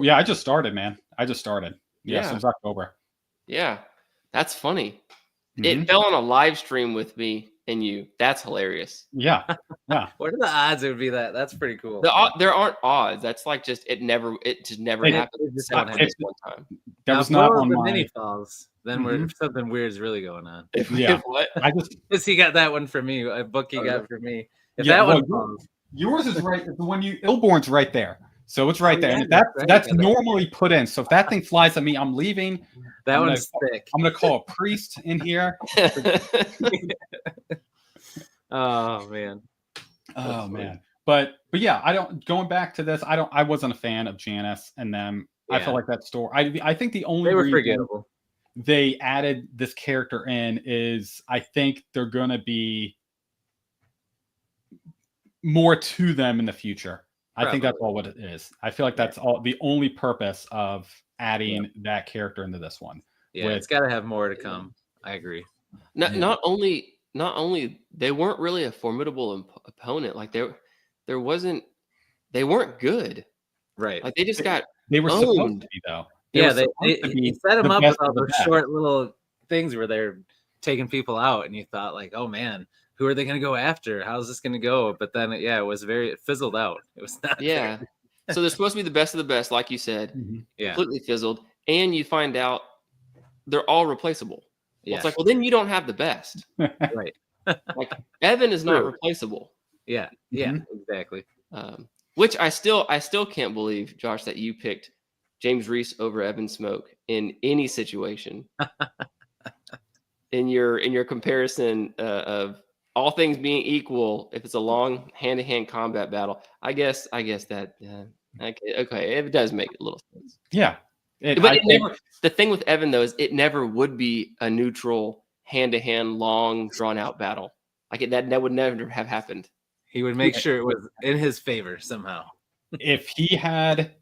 Yeah, I just started, man. Yeah, since October. Yeah. That's funny. It fell on a live stream with me and you. That's hilarious. Yeah. Yeah. What are the odds it would be that? That's pretty cool. There aren't odds. That's like just it just never happened. It just Seven happened. one time. That was not on the my mini falls. Then something weird's really going on. Yeah. What? I just Because he got that one for me, a book he got for me. If Yeah, that well, one falls, yours is right. The one Illborn's right there. So it's right there. yeah, And that's right. that's normally put in. So if that thing flies at me, I'm leaving. that I'm one's thick. I'm gonna call a priest in here. Oh man. Oh man. But yeah, going back to this, I wasn't a fan of Janice and them. I Yeah. felt like that story. I think the only They were reason forgettable. they added this character in is I think they're gonna be more to them in the future. I think that's all what it is. I feel like that's all the only purpose of adding that character into this one. Yeah, it's got to have more to come. I agree. Not only they weren't really a formidable opponent. Like they weren't good. Right. Like they just They were supposed owned. to be though. Yeah, were they supposed to be set them the up best with all of the those best. short little things where they're taking people out, and you thought like, oh man, who are they going to go after? How's this going to go? But then, it fizzled out. It was not. Yeah. there. So they're supposed to be the best of the best, like you said. Yeah. Completely fizzled, and you find out they're all replaceable. Well, Yeah. it's like, well, then you don't have the best. Right. Like Evan is not True. replaceable. Yeah. Yeah. Exactly. Which I still can't believe, Josh, that you picked James Reese over Evan Smoke in any situation. in your comparison of all things being equal, if it's a long hand-to-hand combat battle, I guess that okay, it does make a little sense. Yeah. The thing with Evan though is it never would be a neutral hand-to-hand long drawn-out battle. Like that would never have happened. He would make sure it was in his favor somehow. If he had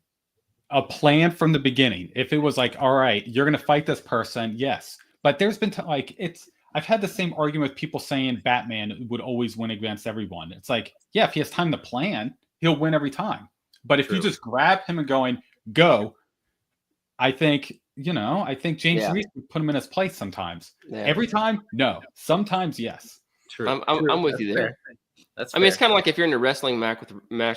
a plan from the beginning, if it was like, all right, you're going to fight this person, yes. But there's been I've had the same argument with people saying Batman would always win against everyone. It's like, yeah, if he has time to plan, he'll win every time. But if you just grab him and go, I think James Reese would put him in his place sometimes. Yeah. Every time, no. Sometimes, yes. True. I'm with you there. Fair. That's I mean, it's kind of like if you're in a wrestling match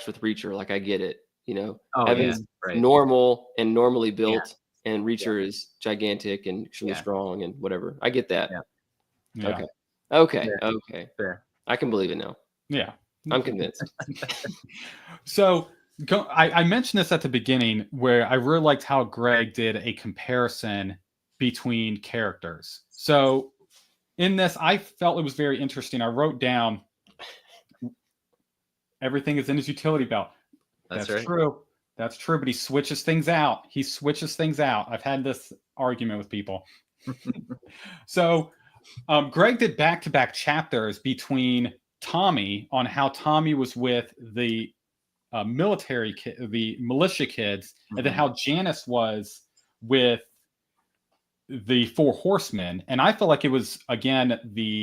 with Reacher, like I get it. Evan's normal and normally built, and Reacher is gigantic and extremely strong and whatever. I get that. Yeah. Okay. Fair. I can believe it now. Yeah. I'm convinced. So I mentioned this at the beginning where I really liked how Gregg did a comparison between characters. So in this, I felt it was very interesting. I wrote down everything is in his utility belt. That's right. True. That's true. But he switches things out. I've had this argument with people. So Gregg did back-to-back chapters between Tommy on how Tommy was with the the militia kids, and then how Janice was with the Four Horsemen. And I feel like it was again the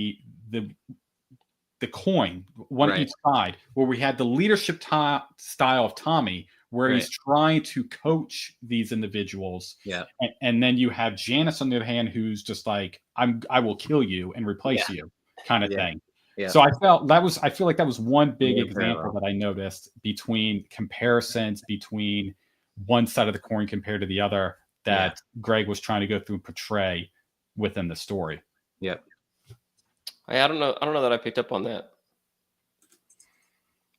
coin, one on each side, where we had the leadership style of Tommy, where he's trying to coach these individuals. Yeah. And then you have Janice on the other hand, who's just like, I will kill you and replace you kind of thing. Yeah. So I feel like that was one big example that I noticed between comparisons between one side of the coin compared to the other that Gregg was trying to go through and portray within the story. Yep. I don't know that I picked up on that.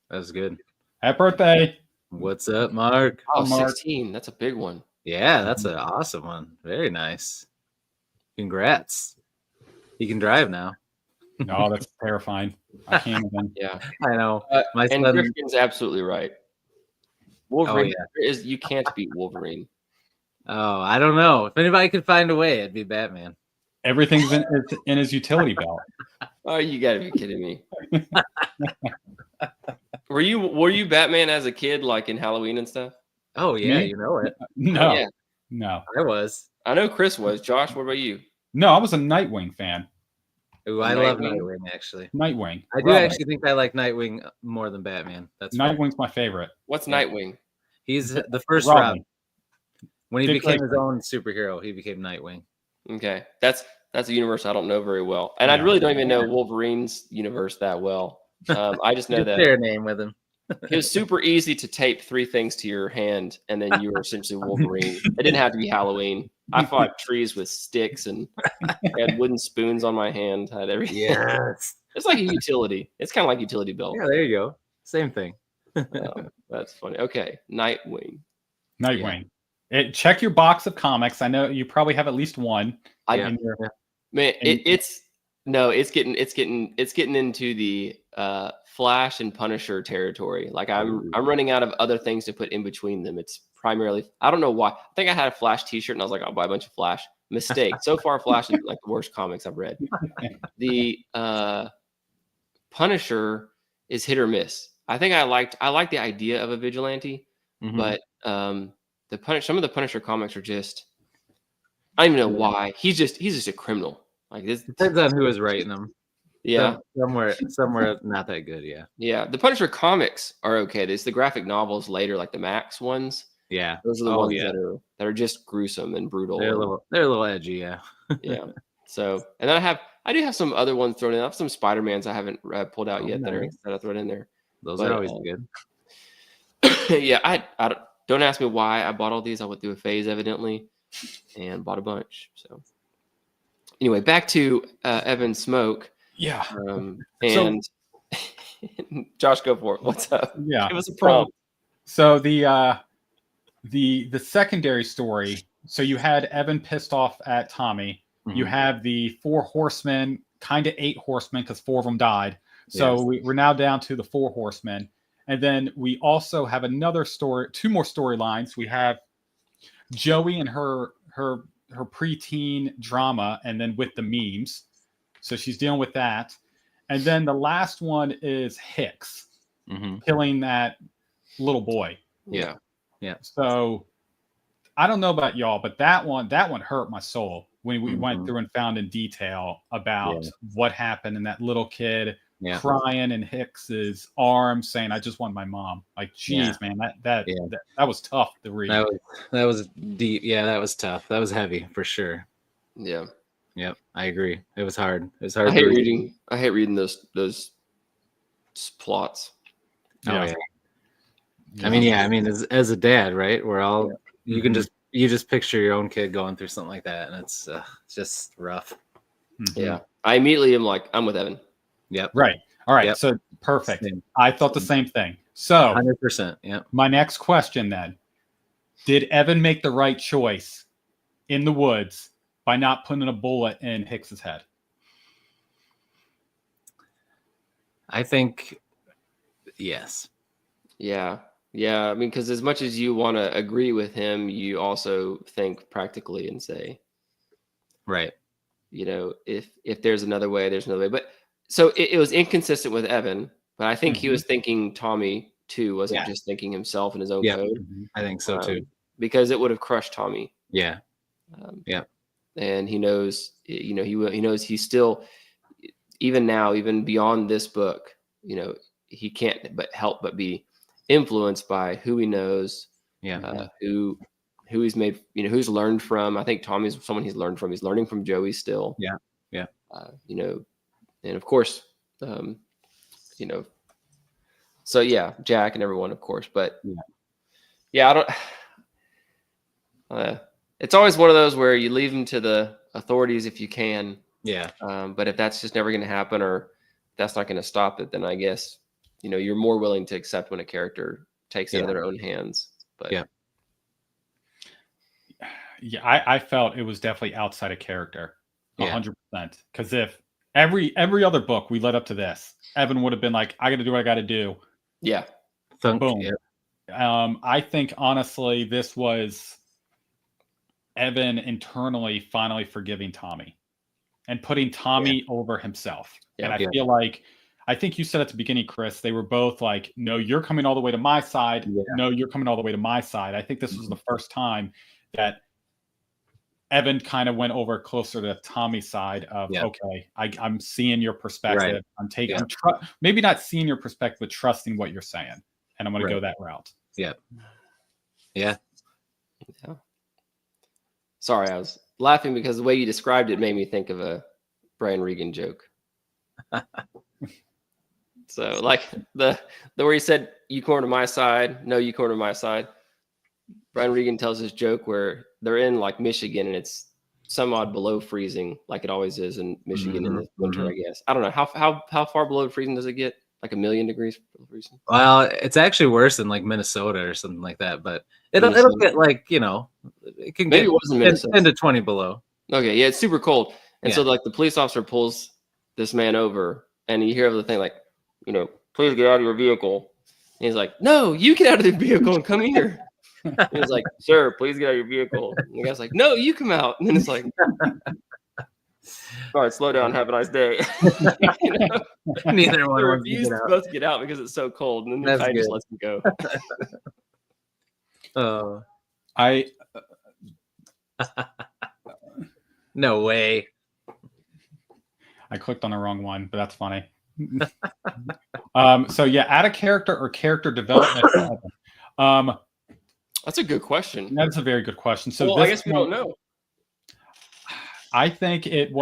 That was good. Happy birthday. What's up, Mark? Oh, Mark. 16. That's a big one. Yeah, that's an awesome one. Very nice. Congrats. He can drive now. No, that's terrifying. I can't even. Yeah. I know. And Griffin's absolutely right. Wolverine you can't beat Wolverine. Oh, I don't know. If anybody could find a way, it'd be Batman. Everything's in his utility belt. Oh, you gotta be kidding me. Were you Batman as a kid, like in Halloween and stuff? Oh yeah, Me? you know it. No. Oh, yeah. No. I was. I know Chris was. Josh, what about you? No, I was a Nightwing fan. Ooh, I love Nightwing actually. Nightwing. I do actually think I like Nightwing more than Batman. That's Nightwing's my favorite. What's Nightwing? He's the first Robin. Robin. When he Dick became Grayson. his own superhero, he became Nightwing. Okay, that's a universe I don't know very well, and I Yeah. really don't even know Wolverine's universe that well. I just know Just that share a name with him. it was super easy to tape 3 things to your hand, and then you were essentially Wolverine. It didn't have to be Halloween. I fought trees with sticks, and I had wooden spoons on my hand. I had everything. Yes. It's like a utility. It's kind of like utility belt. Yeah, there you go. Same thing. That's funny. Okay, Nightwing. Nightwing. Check your box of comics. I know you probably have at least one. Man, it's getting into the Flash and Punisher territory. Like I'm running out of other things to put in between them. It's primarily, I don't know why. I think I had a Flash T-shirt and I was like, I'll buy a bunch of Flash. Mistake. So far, Flash is like the worst comics I've read. The Punisher is hit or miss. I think I liked the idea of a vigilante, but some of the Punisher comics are just, I don't even know why. He's just a criminal. Like this depends on who is writing them. Yeah. Somewhere not that good, yeah. Yeah. The Punisher comics are okay. There's the graphic novels later, like the Max ones. Yeah. Those are the ones that are just gruesome and brutal. They're a little edgy, yeah. Yeah. So, and then I do have some other ones thrown in. I have some Spider-Mans I haven't pulled out yet that I thrown in there. Those are always good. Yeah, I don't ask me why I bought all these. I went through a phase evidently and bought a bunch. So anyway, back to Evan Smoke. Yeah. And Josh, go for it. What's up? Yeah. Give us a prompt. So the secondary story. So you had Evan pissed off at Tommy. Mm-hmm. You have the 4 horsemen, kind of 8 horsemen because 4 of them died. So we're now down to the 4 horsemen. And then we also have another story, 2 more storylines. We have Joey and her preteen drama, and then with the memes. So she's dealing with that. And then the last one is Hicks killing that little boy. Yeah. Yeah. So I don't know about y'all, but that one hurt my soul when we went through and found in detail about what happened and that little kid crying in Hicks's arms saying, I just want my mom. Like, geez, man, that was tough to read. That was deep. Yeah, that was tough. That was heavy for sure. Yeah. Yep. I agree. It was hard. It was hard. I hate reading those plots. Oh yeah. I mean, as a dad, right? We're all you just picture your own kid going through something like that, and it's just rough. Yeah, I immediately am like, I'm with Evan. Yep. Right. All right. Yep. So perfect. I thought the same thing. So 100%. Yeah. My next question then: did Evan make the right choice in the woods by not putting a bullet in Hicks's head? I think yes. Yeah. Yeah. I mean, because as much as you want to agree with him, you also think practically and say, right. You know, if there's another way, there's another way. But so it was inconsistent with Evan, but I think he was thinking Tommy too, wasn't just thinking himself and his own code. I think so too. Because it would have crushed Tommy. Yeah. And he knows, he knows he's still, even now, even beyond this book, he can't help but be influenced by who he knows, who he's made, who's learned from. I think Tommy's someone he's learned from. He's learning from Joey still. Yeah. And of course, so Jack and everyone, of course, but I don't. It's always one of those where you leave them to the authorities if you can. Yeah. But if that's just never going to happen, or that's not going to stop it, then I guess you're more willing to accept when a character takes it into their own hands. But I felt it was definitely outside of character, 100%. Because if every other book we led up to this, Evan would have been like, I got to do what I got to do. Yeah. Boom. Yeah. I think honestly, this was Evan internally finally forgiving Tommy and putting Tommy over himself. And I feel like, I think you said at the beginning, Chris, they were both like, no, you're coming all the way to my side. Yeah. No, you're coming all the way to my side. I think this was the first time that Evan kind of went over closer to Tommy's side of, okay, I'm seeing your perspective. Right. I'm taking, maybe not seeing your perspective, but trusting what you're saying. And I'm going to go that route. Yeah. Yeah. Yeah. Sorry, I was laughing because the way you described it made me think of a Brian Regan joke. So like the where he said, "You corner my side, no, you corner my side." Brian Regan tells this joke where they're in like Michigan and it's some odd below freezing, like it always is in Michigan in the winter. I guess I don't know how far below freezing does it get? Like 1,000,000 degrees below freezing? Well, it's actually worse than like Minnesota or something like that, but it'll Minnesota? get like, you know, it can Maybe get it was in 10 Minnesota. to 20 below. Okay, yeah, it's super cold. And so Yeah. like the police officer pulls this man over and you hear the thing like, you know, please get out of your vehicle. And he's like, "No, you get out of the vehicle and come here." And he's like, "Sir, please get out of your vehicle." And the guy's like, "No, you come out." And then it's like, "All right, slow down, have a nice day." You know? Neither one They wants to refuse get to out. both get out because it's so cold, and then the That's guy just good. lets him go. Oh, I no way. I clicked on the wrong one, but that's funny. So yeah, add a character or character development. That's a good question. That's a very good question. So Well, I guess we don't know. I think it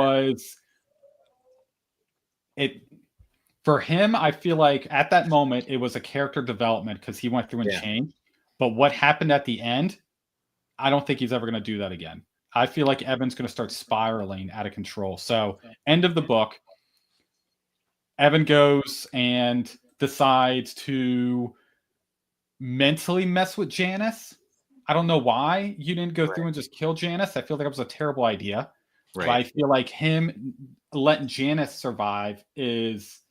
for him. I feel like at that moment it was a character development because he went through and changed. But what happened at the end, I don't think he's ever going to do that again. I feel like Evan's going to start spiraling out of control. So end of the book, Evan goes and decides to mentally mess with Janice. I don't know why you didn't go through and just kill Janice. I feel like it was a terrible idea. Right. But I feel like him letting Janice survive is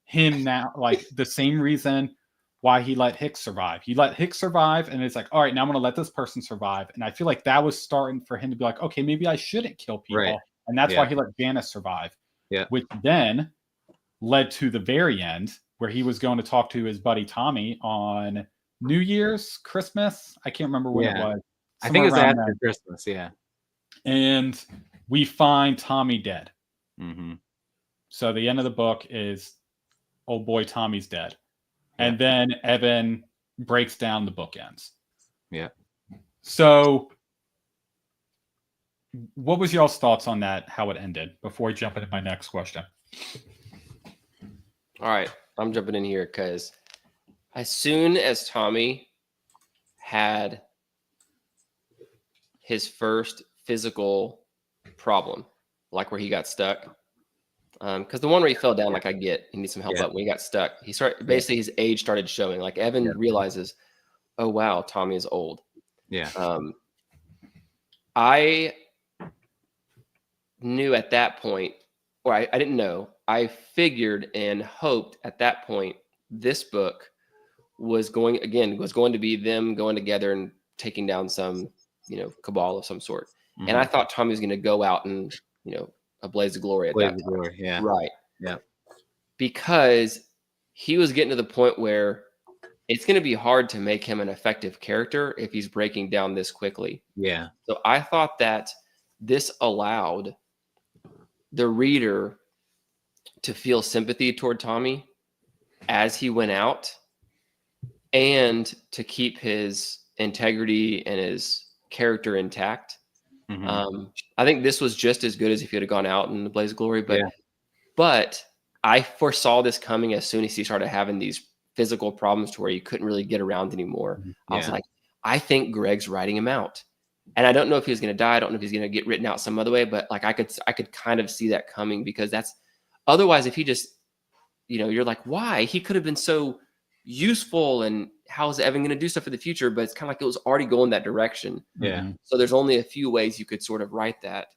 him now, like the same reason why he let Hicks survive. He let Hicks survive, and it's like, all right, now I'm going to let this person survive. And I feel like that was starting for him to be like, okay, maybe I shouldn't kill people. Right. And that's why he let Janice survive. Yeah. Which then led to the very end where he was going to talk to his buddy Tommy on New Year's, Christmas. I can't remember when it was. I think it's Somewhere around after then. Christmas. Yeah. And we find Tommy dead. Mm-hmm. So the end of the book is old boy Tommy's dead. And then Evan breaks down the bookends. Yeah. So what was y'all's thoughts on that, how it ended, before I jump into my next question? All right, I'm jumping in here because as soon as Tommy had his first physical problem, like where he got stuck, because the one where he fell down, like I get, he needs some help. But when he got stuck, he started basically his age started showing. Like Evan realizes, oh wow, Tommy is old. Yeah. I knew at that point, or I didn't know. I figured and hoped at that point this book was going to be them going together and taking down some, cabal of some sort. Mm-hmm. And I thought Tommy was going to go out and, a blaze of glory at that time. Glory, yeah. Right. Yeah. Because he was getting to the point where it's going to be hard to make him an effective character if he's breaking down this quickly. Yeah. So I thought that this allowed the reader to feel sympathy toward Tommy as he went out and to keep his integrity and his character intact. Mm-hmm. I think this was just as good as if he had gone out in the blaze of glory, but I foresaw this coming as soon as he started having these physical problems to where he couldn't really get around anymore. I was like, I think Gregg's writing him out. And I don't know if he's going to die. I don't know if he's going to get written out some other way, but like I could kind of see that coming, because that's otherwise if he just, you're like, why? He could have been so useful, and how is Evan going to do stuff for the future? But it's kind of like it was already going that direction. Yeah. So there's only a few ways you could sort of write that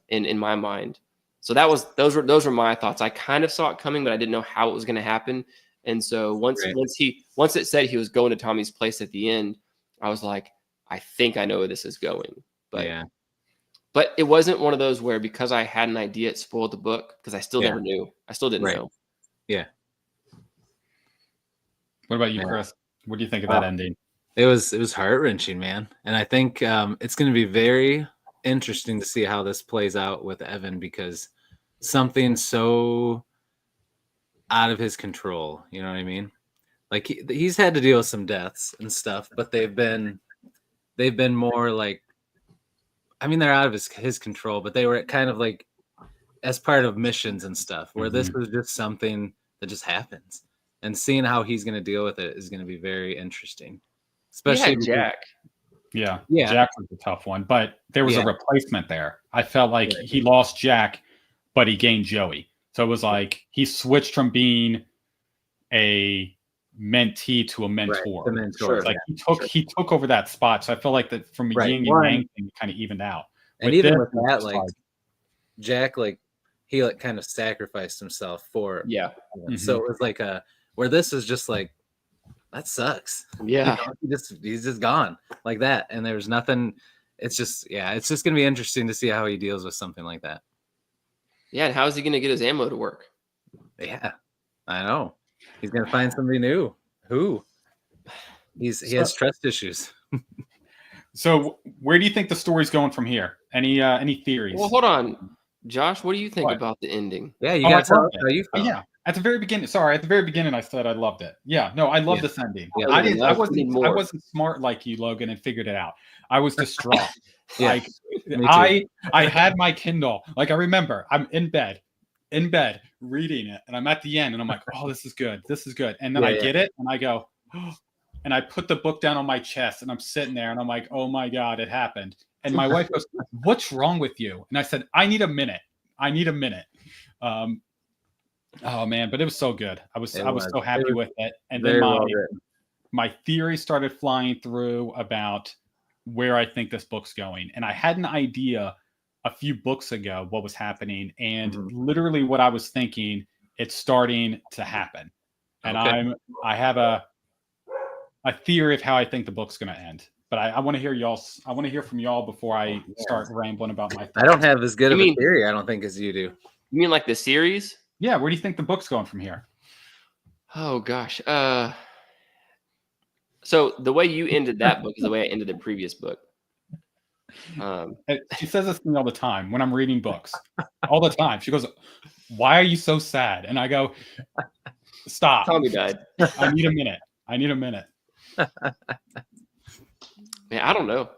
in my mind. So those were my thoughts. I kind of saw it coming, but I didn't know how it was going to happen. And so once it said he was going to Tommy's place at the end, I was like, I think I know where this is going. But it wasn't one of those where because I had an idea, it spoiled the book, because I still never knew. I still didn't know. Yeah. What about you, Chris? What do you think of that ending? It was heart-wrenching, man. And I think it's going to be very interesting to see how this plays out with Evan, because something so out of his control, you know what I mean? Like he's had to deal with some deaths and stuff, but they've been more like I mean, they're out of his control, but they were kind of like as part of missions and stuff, where this was just something that just happens. And seeing how he's going to deal with it is going to be very interesting. Especially Jack. Yeah. Jack was a tough one, but there was a replacement there. I felt like he lost Jack, but he gained Joey. So it was like he switched from being a mentee to a mentor. The mentor. Like he took over that spot. So I felt like that from a yin and yang thing kind of evened out. And even with that, like Jack, like he like kind of sacrificed himself for So it was like where this is just like that sucks. Yeah, he's just gone like that, and there's nothing. It's just gonna be interesting to see how he deals with something like that. Yeah, and how is he gonna get his ammo to work? Yeah, I know. He's gonna find somebody new. Who? He has trust issues. So where do you think the story's going from here? Any theories? Well, hold on, Josh. What do you think about the ending? Yeah, you got to tell us how you felt. Yeah, at the very beginning. Sorry, at the very beginning, I said I loved it. Yeah, no, I love this ending. Yeah, I wasn't smart like you, Logan, and figured it out. I was distraught. Like I had my Kindle. Like I remember, I'm in bed reading it, and I'm at the end, and I'm like, oh, this is good. And then I get it, and I go, oh, and I put the book down on my chest, and I'm sitting there, and I'm like, oh my God, it happened. And my wife goes, what's wrong with you? And I said, I need a minute. Oh man, but it was so good. I was so happy with it. And then my theory started flying through about where I think this book's going. And I had an idea a few books ago what was happening, and literally what I was thinking, it's starting to happen. And I have a theory of how I think the book's going to end. But I want to hear y'all's. I want to hear from y'all before I start rambling about my thoughts. I don't have as good of a theory, I don't think, as you do. You mean like the series? Yeah, where do you think the book's going from here? Oh gosh. So the way you ended that book is the way I ended the previous book. She says this to me all the time when I'm reading books. All the time. She goes, "Why are you so sad?" And I go, "Stop. Tommy died. I need a minute." Man, I don't know.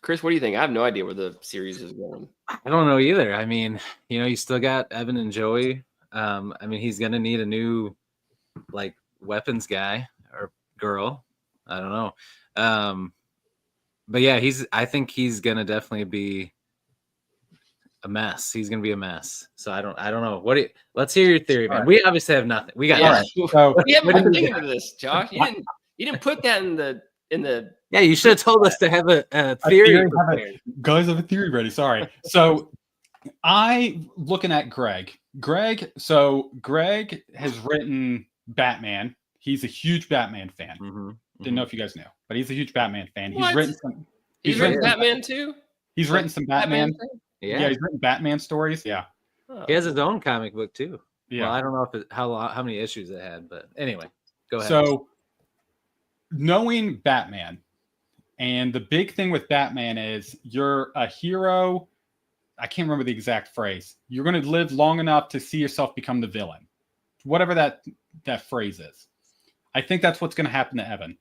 Chris, what do you think? I have no idea where the series is going. I don't know either. I mean, you still got Evan and Joey. I mean, he's gonna need a new like weapons guy or girl. I don't know. But yeah, I think he's gonna definitely be a mess. He's gonna be a mess. So I don't know. Let's hear your theory, man. Right. We obviously have nothing. We got nothing. So we haven't been thinking of this, Josh. You didn't put that in the. Yeah, you should have told us to have a theory. Guys, have a theory ready. Sorry. So looking at Gregg. Gregg has written Batman. He's a huge Batman fan. Didn't know if you guys knew, but he's a huge Batman fan. What? He's written Batman too? He's written some Batman. Yeah, he's written Batman stories. Yeah. Oh. He has his own comic book too. Yeah. Well, I don't know how many issues it had, but anyway, go ahead. So knowing Batman, and the big thing with Batman is you're a hero. I can't remember the exact phrase. You're going to live long enough to see yourself become the villain. Whatever that phrase is. I think that's what's going to happen to Evan.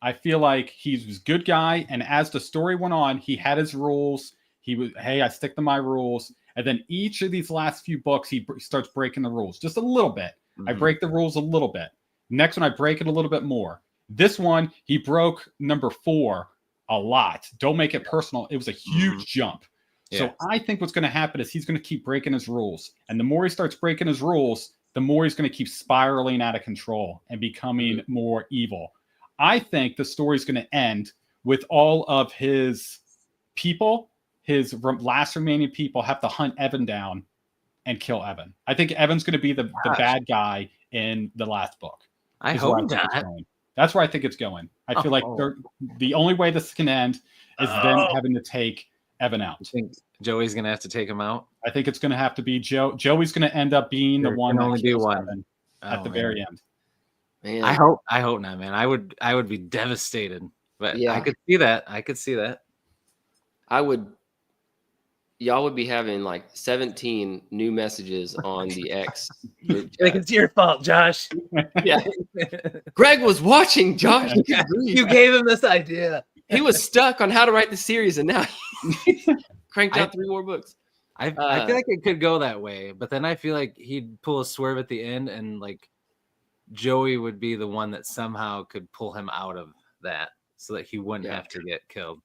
I feel like he's a good guy, and as the story went on, he had his rules. He was, hey, I stick to my rules. And then each of these last few books, he starts breaking the rules just a little bit. I break the rules a little bit. Next one, I break it a little bit more. This one, he broke number 4 a lot. Don't make it personal. It was a huge jump. Yeah. So I think what's going to happen is he's going to keep breaking his rules. And the more he starts breaking his rules, the more he's going to keep spiraling out of control and becoming more evil. I think the story's going to end with all of his people, his last remaining people, have to hunt Evan down and kill Evan. I think Evan's going to be the bad guy in the last book. I hope not. That's where I think it's going. I feel like the only way this can end is them having to take Evan out. I think Joey's going to have to take him out. I think it's going to have to be Joey's going to end up being the one that only do one at the very end. Man. I hope not, man. I would be devastated. But yeah. I could see that. Y'all would be having like 17 new messages on the X. Like, it's your fault, Josh. Yeah. Gregg was watching, Josh. You gave him this idea. He was stuck on how to write the series, and now cranked out 3 more books. I feel like it could go that way, but then I feel like he'd pull a swerve at the end, and like Joey would be the one that somehow could pull him out of that, so that he wouldn't have to get killed.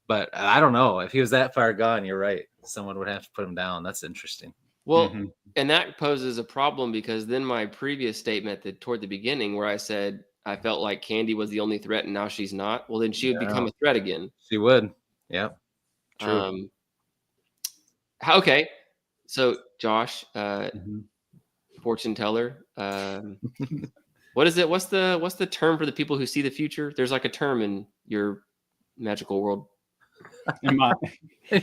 But I don't know if he was that far gone. You're right. Someone would have to put him down. That's interesting. Well, and that poses a problem because then my previous statement toward the beginning, where I said I felt like Candy was the only threat and now she's not. Well, then she would become a threat again. She would. Yep. True. Okay. So Josh, fortune teller. What is it? What's the term for the people who see the future? There's like a term in your magical world. In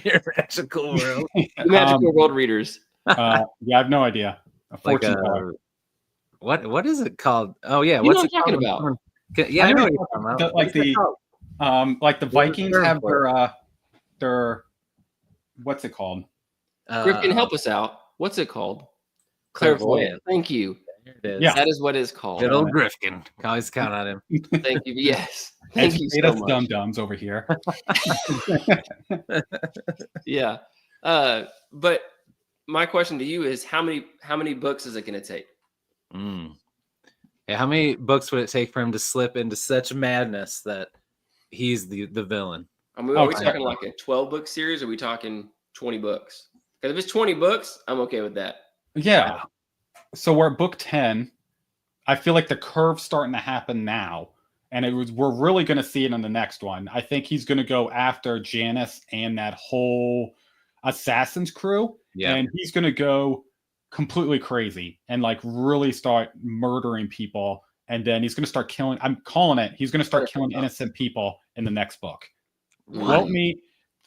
your magical world. Magical world readers. Yeah, I have no idea. A fortune teller. What is it called? Oh yeah, what's it talking about? Yeah, I know what you're talking about. Like the Vikings have their what's it called? Griffin, help us out. What's it called? Clairvoyant. Thank you. There it is. Yeah, that is what it's called. Good old Griffin. Always count on him. Thank you. Yes. Thank you so much. Dum-dums over here. Yeah. But my question to you is how many books is it going to take? Yeah, how many books would it take for him to slip into such madness that he's the villain? I mean, are we talking like a 12-book series? Or are we talking 20 books? Because if it's 20 books, I'm okay with that. Yeah. So we're at book 10. I feel like the curve's starting to happen now. And we're really going to see it in the next one. I think he's going to go after Janice and that whole assassin's crew. Yeah. And he's going to go completely crazy and like really start murdering people. And then he's going to start killing. I'm calling it. He's going to start killing innocent people in the next book. Quote me,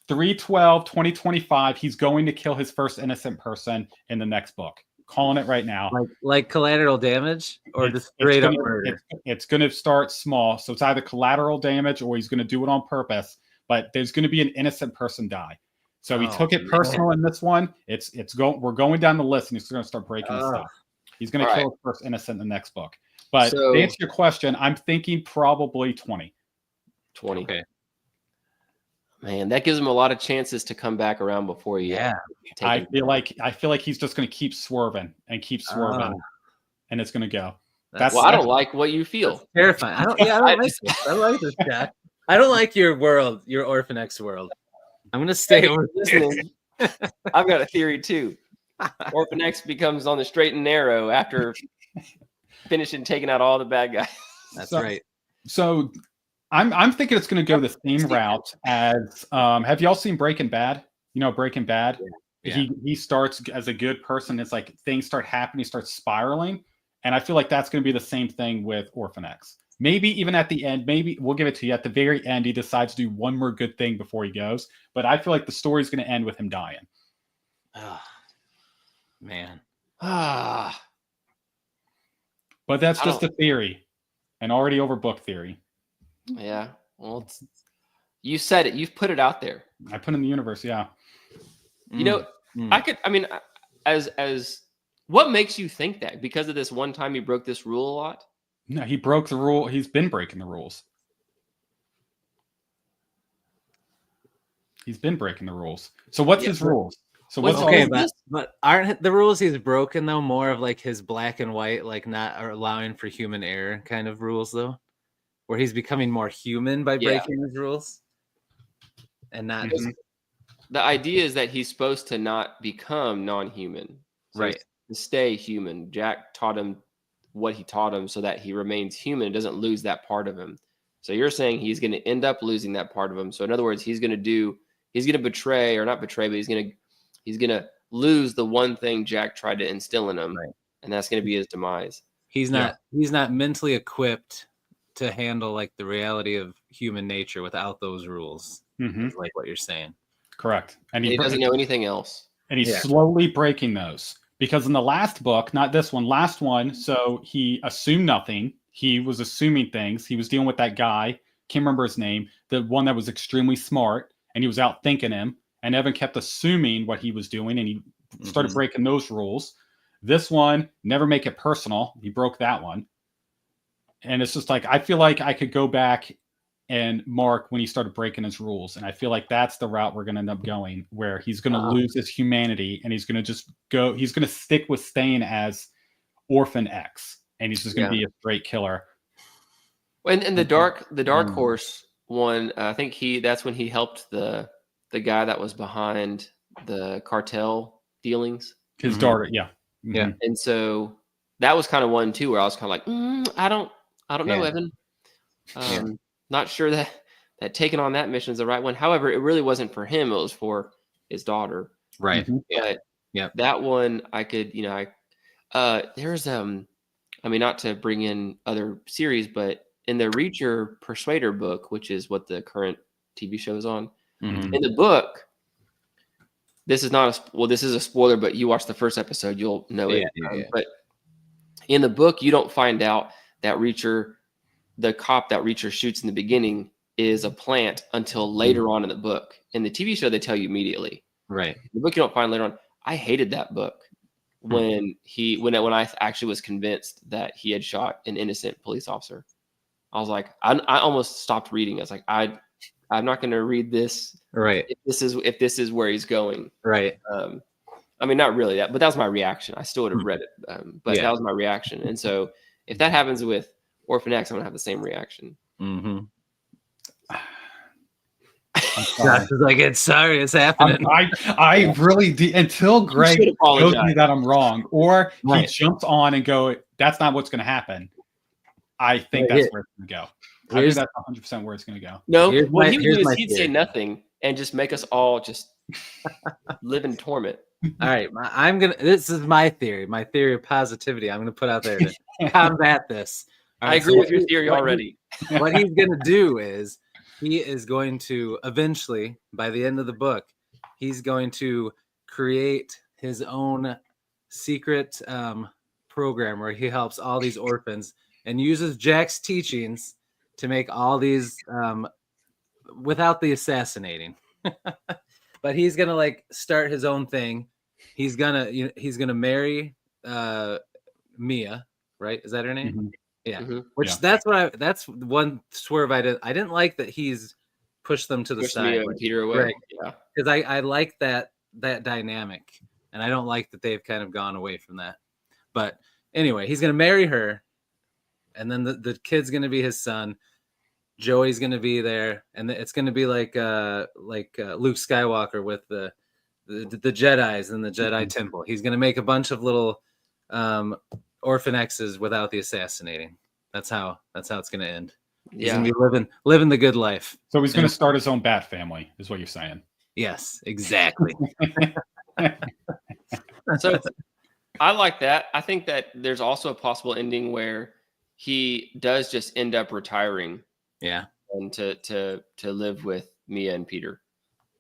3/12/2025. He's going to kill his first innocent person in the next book. Calling it right now. Like collateral damage or just straight up murder? It's going to start small. So it's either collateral damage or he's going to do it on purpose. But there's going to be an innocent person die. So he took it personal in this one. We're going down the list and he's going to start breaking his stuff. He's going to kill his first innocent in the next book. But to answer your question, I'm thinking probably 20. 20. Okay. Man, that gives him a lot of chances to come back around before you. Yeah. I feel like he's just going to keep swerving and keep swerving, and it's going to go. I don't like what you feel. That's terrifying. I don't like this. I like this, Jack. I don't like your world, your Orphan X world. I'm going to stay over listening. I've got a theory too. Orphan X becomes on the straight and narrow after finishing taking out all the bad guys. That's right. So I'm thinking it's going to go the same route as have y'all seen Breaking Bad? You know Breaking Bad? Yeah. He starts as a good person. It's like things start happening, he starts spiraling. And I feel like that's going to be the same thing with Orphan X. Maybe even at the end, maybe we'll give it to you at the very end, he decides to do one more good thing before he goes. But I feel like the story's going to end with him dying. Oh, man. But that's just a theory, an already overbooked theory. Yeah. Well, you said it. You've put it out there. I put it in the universe. Yeah. You know, as what makes you think that? Because of this one time he broke this rule a lot? No, he broke the rule. He's been breaking the rules. He's been breaking the rules. So what's his rules? So what's but aren't the rules he's broken though more of like his black and white, like not allowing for human error kind of rules though, where he's becoming more human by breaking his rules, and not. The idea is that he's supposed to not become non-human, right? To stay human. Jack taught him what he taught him so that he remains human, doesn't lose that part of him. So you're saying he's going to end up losing that part of him. So in other words, he's going to betray, or not betray, but he's going to lose the one thing Jack tried to instill in him, and that's going to be his demise. He's not mentally equipped to handle like the reality of human nature without those rules. Like what you're saying. Correct. And he doesn't know anything else. And he's slowly breaking those. Because in the last book, not this one, last one, so he assumed nothing. He was assuming things. He was dealing with that guy, can't remember his name, the one that was extremely smart, and he was out thinking him. And Evan kept assuming what he was doing, and he started breaking those rules. This one, never make it personal. He broke that one. And it's just like, I feel like I could go back and Mark when he started breaking his rules. And I feel like that's the route we're going to end up going, where he's going to lose his humanity and he's going to stick with staying as Orphan X, and he's just going to be a straight killer. And the Dark Horse one, I think that's when he helped the guy that was behind the cartel dealings. His daughter, yeah. Yeah. And so that was kind of one too, where I was kind of like, I don't know, Evan. Not sure that taking on that mission is the right one. However, it really wasn't for him; it was for his daughter. Right. But that one, I could, there's I mean, not to bring in other series, but in the Reacher Persuader book, which is what the current TV show is on, in the book, this is not this is a spoiler, but you watch the first episode, you'll know it. But in the book, you don't find out that Reacher, the cop that Reacher shoots in the beginning, is a plant until later on in the book. In the TV show, they tell you immediately. Right. The book you don't find later on. I hated that book when I actually was convinced that he had shot an innocent police officer. I was like, I almost stopped reading. I was like, I'm not going to read this. Right. If this is where he's going. Right. I mean, not really that, but that was my reaction. I still would have read it, but that was my reaction. And so, if that happens with Orphan X, I'm gonna have the same reaction. Mm-hmm. Josh is like, it's happening. I really until Greg shows me that I'm wrong, or he jumps on and go, that's not what's going to happen. I think that's where it's going to go. I think that's 100% where it's going to go. No, what he would do is he'd say nothing and just make us all just live in torment. All right, this is my theory of positivity. I'm going to put out there to combat this. Right, I agree with your theory already. What he's going to do is he is going to eventually, by the end of the book, he's going to create his own secret program where he helps all these orphans and uses Jack's teachings to make all these without the assassinating. But he's going to start his own thing. He's going to marry Mia, right? Is that her name? Mm-hmm. Yeah. Mm-hmm. That's one swerve I didn't like, that he's pushed them to the side. Mia and Peter away. Right. Yeah. Because I like that dynamic, and I don't like that they've kind of gone away from that. But anyway, he's going to marry her, and then the kid's going to be his son. Joey's going to be there, and it's going to be like Luke Skywalker with the Jedis and the Jedi Temple. He's going to make a bunch of little Orphan X's without the assassinating. That's how it's going to end. He's going to be living the good life. So he's going to start his own Bat family, is what you're saying. Yes, exactly. So I like that. I think that there's also a possible ending where he does just end up retiring. Yeah. And to live with Mia and Peter.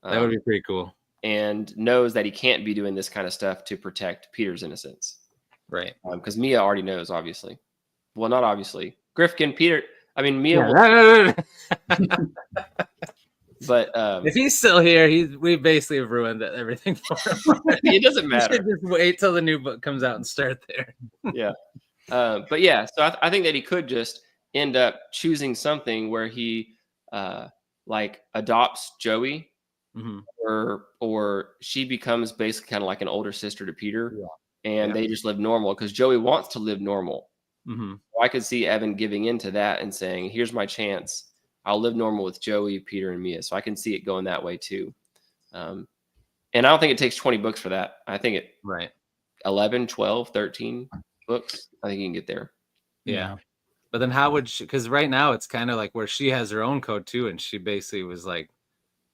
That would be pretty cool. And knows that he can't be doing this kind of stuff to protect Peter's innocence. Right. Because Mia already knows, obviously. Well, not obviously. Grifkin, Peter. I mean, Mia. Yeah. But if he's still here, we basically have ruined everything for him. It doesn't matter. Just wait till the new book comes out and start there. Yeah. But yeah, so I think that he could just end up choosing something where he adopts Joey, or she becomes basically kind of like an older sister to Peter, and they just live normal because Joey wants to live normal. So I could see Evan giving into that and saying, here's my chance. I'll live normal with Joey, Peter, and Mia. So I can see it going that way too. And I don't think it takes 20 books for that. I think 11, 12, 13 books. I think you can get there. Yeah. But then how would she, because right now it's kind of like where she has her own code too. And she basically was like,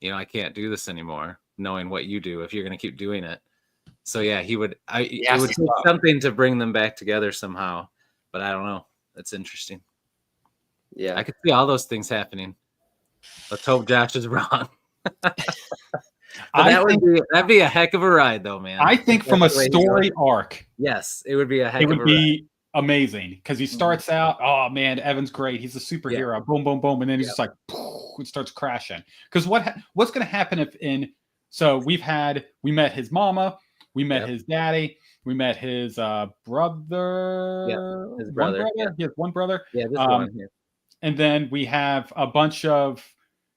I can't do this anymore, knowing what you do if you're going to keep doing it. So yeah, it would take something to bring them back together somehow, but I don't know. That's interesting. Yeah. I could see all those things happening. Let's hope Josh is wrong. That'd be a heck of a ride though, man. I think from a story arc. Yes, it would be a heck of a ride. It would be amazing because he starts out, oh man, Evan's great. He's a superhero. Boom, boom, boom. And then he's just like, it starts crashing. Because what's going to happen so we met his mama, we met his daddy, we met his brother. Yeah, his brother. He has one brother. Yeah, this one here. and then we have a bunch of.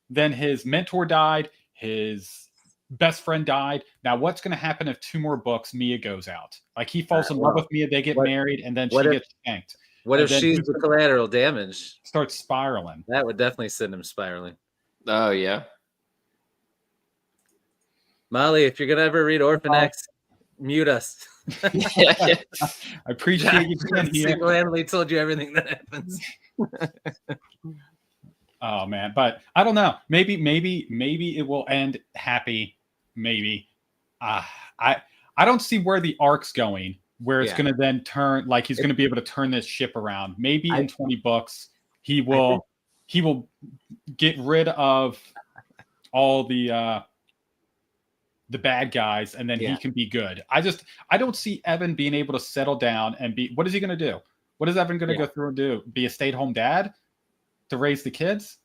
Then his mentor died. His best friend died. Now, what's going to happen if 2 more books Mia goes out? Like he falls in love with Mia, they get married, and then she gets shanked. What And if then she's the collateral damage? starts spiraling. That would definitely send him spiraling. Oh yeah. Molly, if you're gonna ever read Orphan X, mute us. I appreciate you being here. Single-handedly told you everything that happens. Oh man, but I don't know. Maybe it will end happy. Maybe. I don't see where the arc's going. Where it's going to then turn, like he's going to be able to turn this ship around. Maybe in 20 books he will get rid of all the bad guys, and then he can be good. I don't see Evan being able to settle down and be. What is he going to do? What is Evan going to go through and do? Be a stay-at-home dad to raise the kids,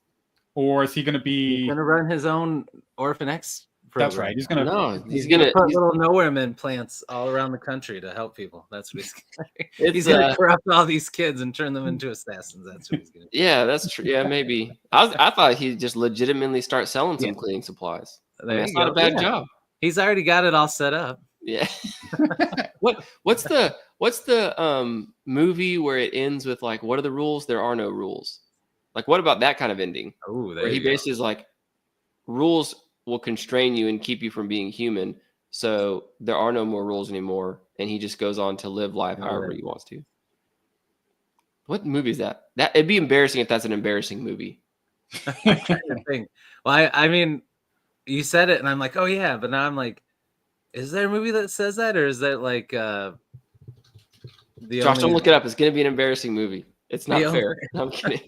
or is he going to be? He's going to run his own Orphan X program. That's right. He's going to. He's going to put little nowhere men plants all around the country to help people. That's what he's going to corrupt all these kids and turn them into assassins. That's what he's going to do. Yeah, that's true. Yeah, maybe. I thought he'd just legitimately start selling some cleaning supplies. That's not a bad job. He's already got it all set up. Yeah. What's the movie where it ends with like, what are the rules? There are no rules. Like, what about that kind of ending? Oh, where he basically is like, rules will constrain you and keep you from being human. So there are no more rules anymore. And he just goes on to live life however he wants to. What movie is that? It'd be embarrassing if that's an embarrassing movie. Well, I mean, you said it and I'm like, oh yeah, but now I'm like, is there a movie that says that, or is that like Josh, don't look it up. It's gonna be an embarrassing movie. It's not fair. I'm kidding.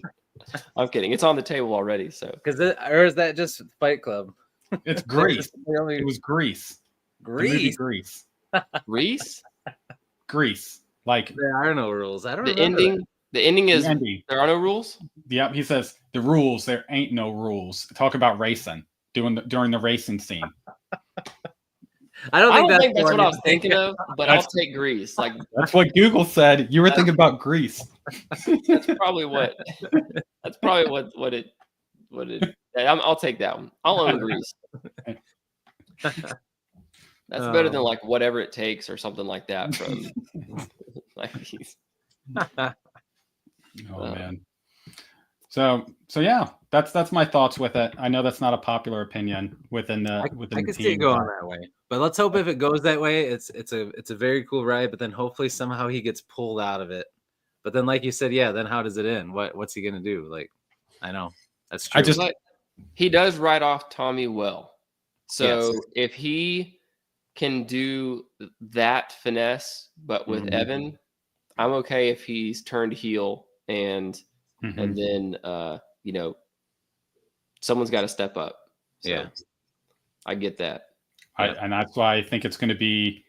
I'm kidding. It's on the table already. So or is that just Fight Club? It's Grease. It was Grease. Grease. Grease. Grease. Like there are no rules. I don't the remember ending. That. The ending is there are no rules. Yep. He says the rules. There ain't no rules. Talk about racing during the racing scene. I don't think that's what I was thinking of, but I'll take Grease. Like that's what Google said. You were thinking about Grease. That's probably what. That's probably what it. I'll take that one. I'll own Grease. That's better than like Whatever It Takes or something like that from like man. So yeah, that's my thoughts with it. I know that's not a popular opinion within the I could see it going that way, but let's hope if it goes that way, it's a very cool ride. But then hopefully somehow he gets pulled out of it. But then, like you said, then how does it end? What's he gonna do? Like, I know that's true. He does write off Tommy well. So if he can do that finesse, but with Evan, I'm okay if he's turned heel and then someone's got to step up. So I get that. And that's why I think it's going to be.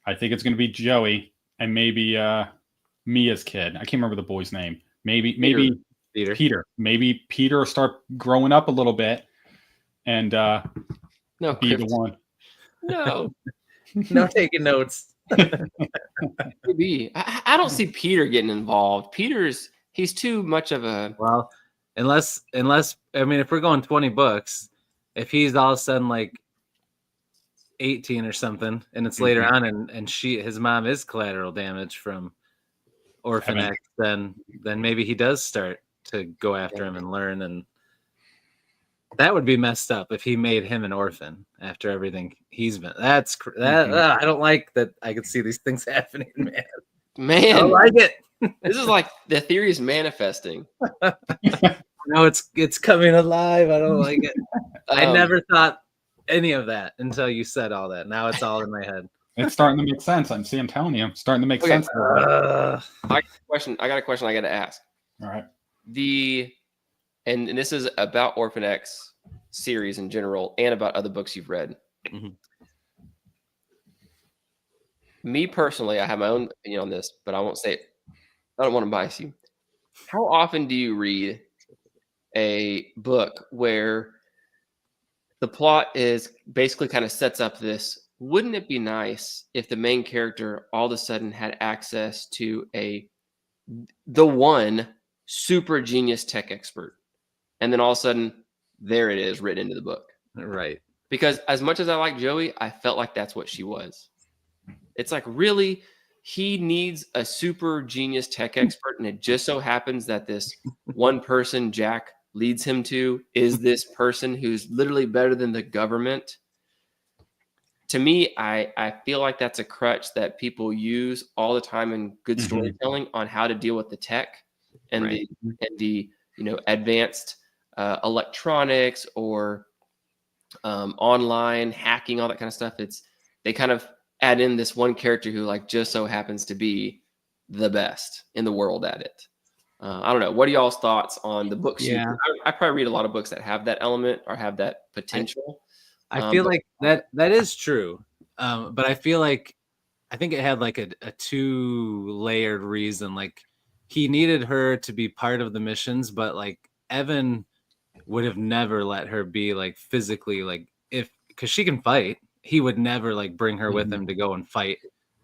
I think it's going to be Joey and maybe Mia's kid. I can't remember the boy's name. Maybe Peter. Maybe Peter will start growing up a little bit and be the one. No. No taking notes. Maybe. I don't see Peter getting involved. He's too much of a unless I mean, if we're going 20 books, if he's all of a sudden like 18 or something and it's later on and his mom is collateral damage from Orphan X, then maybe he does start to go after him and learn, and that would be messed up if he made him an orphan after everything he's been. I don't like that. I could see these things happening, man. I don't like it. This is like the theory is manifesting. No, it's coming alive. I don't like it. I never thought any of that until you said all that. Now it's all in my head. It's starting to make sense. I'm telling you, it's starting to make sense. I got a question I got to ask. All right. And this is about Orphan X series in general and about other books you've read. Me personally, I have my own opinion on this, but I won't say it. I don't want to bias you. How often do you read a book where the plot is basically kind of sets up this? Wouldn't it be nice if the main character all of a sudden had access to the one super genius tech expert. And then all of a sudden, there it is written into the book. Right. Because as much as I like Joey, I felt like that's what she was. It's like, really, he needs a super genius tech expert. And it just so happens that this one person Jack leads him to is this person who's literally better than the government. To me, I feel like that's a crutch that people use all the time in good storytelling on how to deal with the tech and the advanced electronics or online hacking, all that kind of stuff. They kind of add in this one character who like just so happens to be the best in the world at it. I don't know. What are y'all's thoughts on the books? Yeah. I probably read a lot of books that have that element or have that potential. I feel like that is true. But I feel like I think it had like a 2-layered reason. Like he needed her to be part of the missions, but like Evan would have never let her be like physically like because she can fight. He would never like bring her with him to go and fight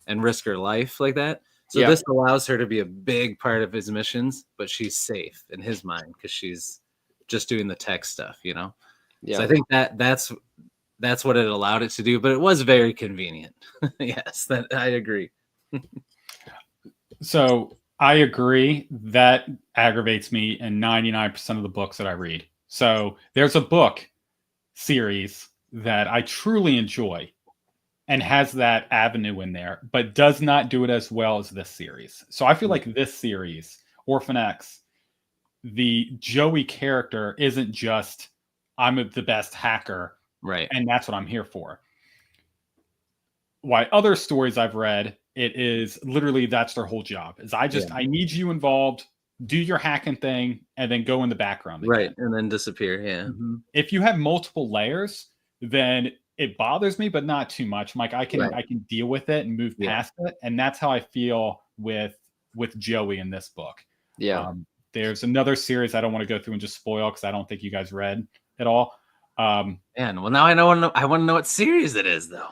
and risk her life like that. So this allows her to be a big part of his missions, but she's safe in his mind because she's just doing the tech stuff, Yeah. So I think that's what it allowed it to do, but it was very convenient. Yes, that I agree. So I agree that aggravates me in 99% of the books that I read. So there's a book series that I truly enjoy and has that avenue in there, but does not do it as well as this series. So I feel like this series, Orphan X, the Joey character isn't just, I'm the best hacker, right? And that's what I'm here for. Why other stories I've read, it is literally that's their whole job. Is I need you involved, do your hacking thing, and then go in the background again. Right, and then disappear. Yeah. If you have multiple layers, then it bothers me, but not too much. Like I can deal with it and move past it, and that's how I feel with Joey in this book. Yeah. There's another series I don't want to go through and just spoil because I don't think you guys read at all. Well, now I know. I want to know what series it is, though.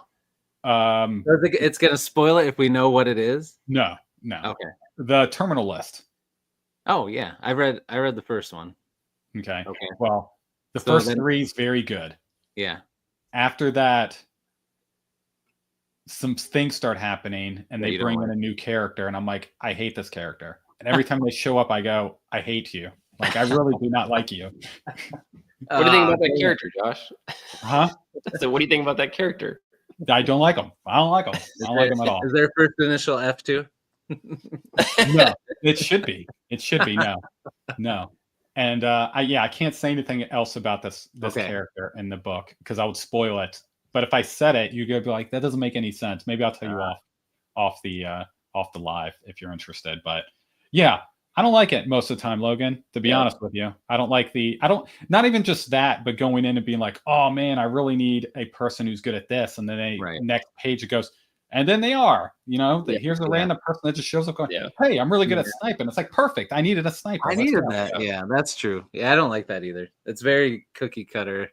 I think it's gonna spoil it if we know what it is. No. Okay. The Terminal List. Oh yeah, I read the first one. Okay. Well, the first 3 is very good. Yeah. After that, some things start happening, and they bring in a new character, and I'm like, I hate this character. And every time they show up, I go, I hate you. Like I really do not like you. What do you think about that character, Josh? Huh? So what do you think about that character? I don't like him. I don't like him. I don't like him at all. Is their first initial F2? No, it should be. It should be. No. And I can't say anything else about this character in the book because I would spoil it. But if I said it, you'd go be like, that doesn't make any sense. Maybe I'll tell you off the live if you're interested. But yeah, I don't like it most of the time, Logan, to be honest with you. I don't like not even just that, but going in and being like, oh man, I really need a person who's good at this. And then next page it goes, and then they are, here's a random person that just shows up going, hey, I'm really good at sniping. It's like, perfect. I needed a sniper. I needed that. Yeah, that's true. Yeah, I don't like that either. It's very cookie cutter.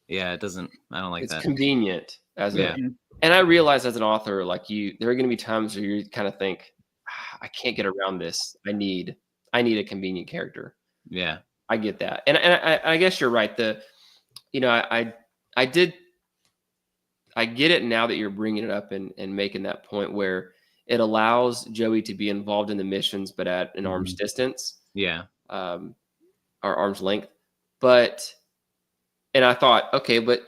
Yeah, I don't like that. It's convenient. And I realize as an author, like there are going to be times where you kind of think, I can't get around this. I need a convenient character. Yeah, I get that, and I guess you're right. I get it now that you're bringing it up and making that point where it allows Joey to be involved in the missions, but at an arm's distance. Yeah, or arm's length. And I thought, okay, but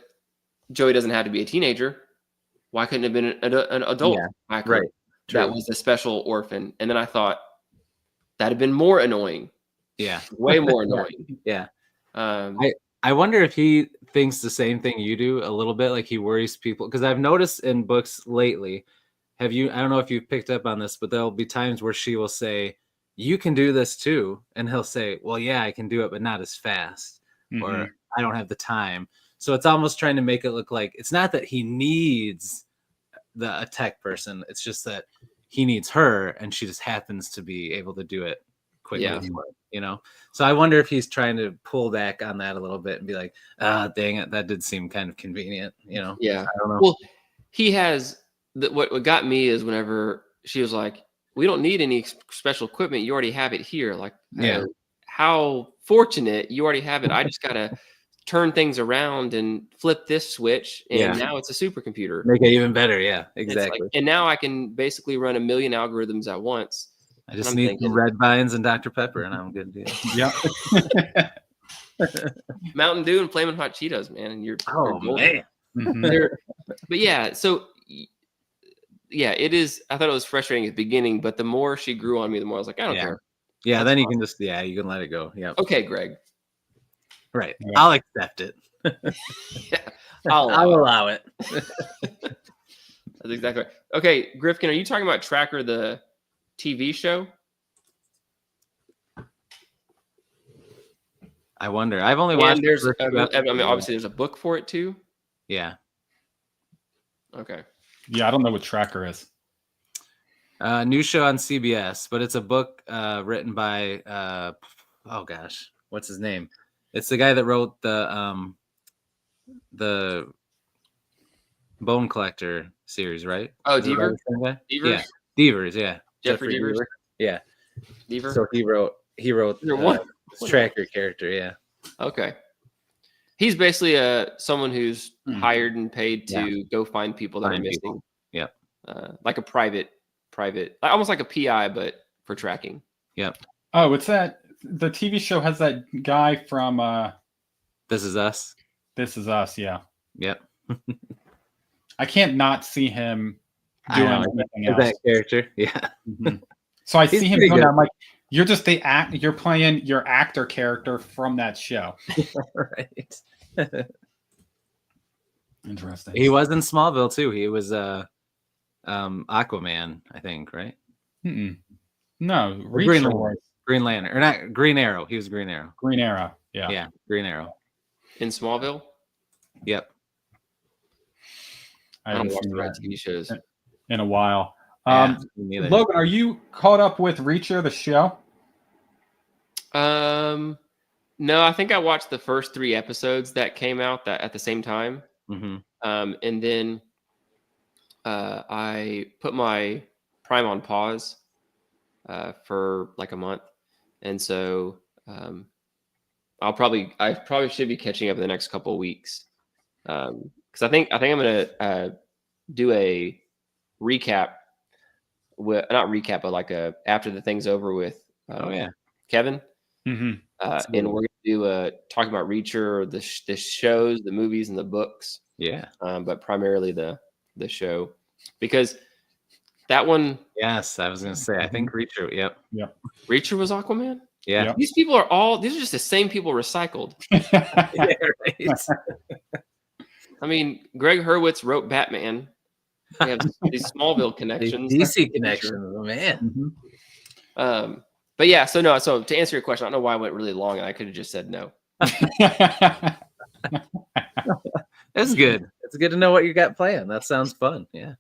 Joey doesn't have to be a teenager. Why couldn't it have been an adult hacker? Right. True. That was a special orphan. And then I thought that'd have been more annoying. Yeah. Way more annoying. Yeah. I wonder if he thinks the same thing you do a little bit, like he worries people. Because I've noticed in books lately, I don't know if you've picked up on this, but there'll be times where she will say, you can do this too. And he'll say, well, yeah, I can do it, but not as fast. Or I don't have the time. So it's almost trying to make it look like it's not that he needs a tech person. It's just that he needs her, and she just happens to be able to do it quickly. Yeah. So I wonder if he's trying to pull back on that a little bit and be like, dang it, that did seem kind of convenient. Yeah. I don't know. Well, he has what got me is whenever she was like, we don't need any special equipment. You already have it here. Like, how fortunate you already have it. I just gotta turn things around and flip this switch, and now it's a supercomputer. Make it even better. Yeah, It's exactly. like, and now I can basically run a million algorithms at once. I just need some Red Vines and Dr. Pepper, and I'm good to go. Yep. Mountain Dew and Flamin' Hot Cheetos, man. And you're man. Mhm. But yeah, so yeah, it is. I thought it was frustrating at the beginning, but the more she grew on me, the more I was like, I don't care. Yeah, That's then you awesome. can just you can let it go. Yeah. Okay, Greg. Right. Yeah. I'll accept it. Yeah, I'll allow it. That's exactly right. Okay, Griffin, are you talking about Tracker, the TV show? I wonder. I've only And watched. there's, the first two I mean, episodes. obviously, there's a book for it too. Yeah. Okay. Yeah, I don't know what Tracker is. New show on CBS, but it's a book written by oh gosh, what's his name? It's the guy that wrote the Bone Collector series, right? Oh, Is it Deaver? the same guy? Devers? Yeah, Devers, yeah. Jeffrey Devers? Yeah. Deaver? So he wrote There one? this Tracker character, yeah. Okay. He's basically someone who's hired and paid to go find people that are Find missing. people. Yep. Like a private, almost like a PI, but for tracking. Yep. Oh, it's that the TV show has that guy from This Is Us. This Is Us. Yeah, Yep. I can't not see him I doing know, anything Is else. that character. Yeah. Mhm. So I He's see him pretty doing good. that. I'm like, you're just you're playing your actor character from that show. Right. Interesting. He was in Smallville too. He was Aquaman, I think, right? Mm-mm. No, Green Reacher Lantern. was Green Lantern, or not Green Arrow. He was Green Arrow. Green Arrow. Yeah. Yeah, Green Arrow. In Smallville? Yep. I I don't haven't watch seen the right that TV shows. in a while. Yeah, me neither. Logan, are you caught up with Reacher, the show? No, I think I watched the first 3 episodes that came out that at the same time. Mhm. And then I put my Prime on pause for like a month, and so I probably should be catching up in the next couple of weeks, because I think I'm gonna do a recap with not recap, but like a after the thing's over with. Oh yeah. Kevin. Mm-hmm. And we're going to do talk about Reacher, the shows, the movies, and the books. Yeah. But primarily the show, because that one. Yes, I was gonna say. I think Reacher. Yep. Reacher was Aquaman. Yeah. Yep. These are just the same people recycled. Yeah, right. I mean, Gregg Hurwitz wrote Batman. We have these Smallville connections. DC connections, man. Mhm. But yeah, so to answer your question, I don't know why I went really long, and I could have just said no. That's good. It's good to know what you got planned. That sounds fun. Yeah.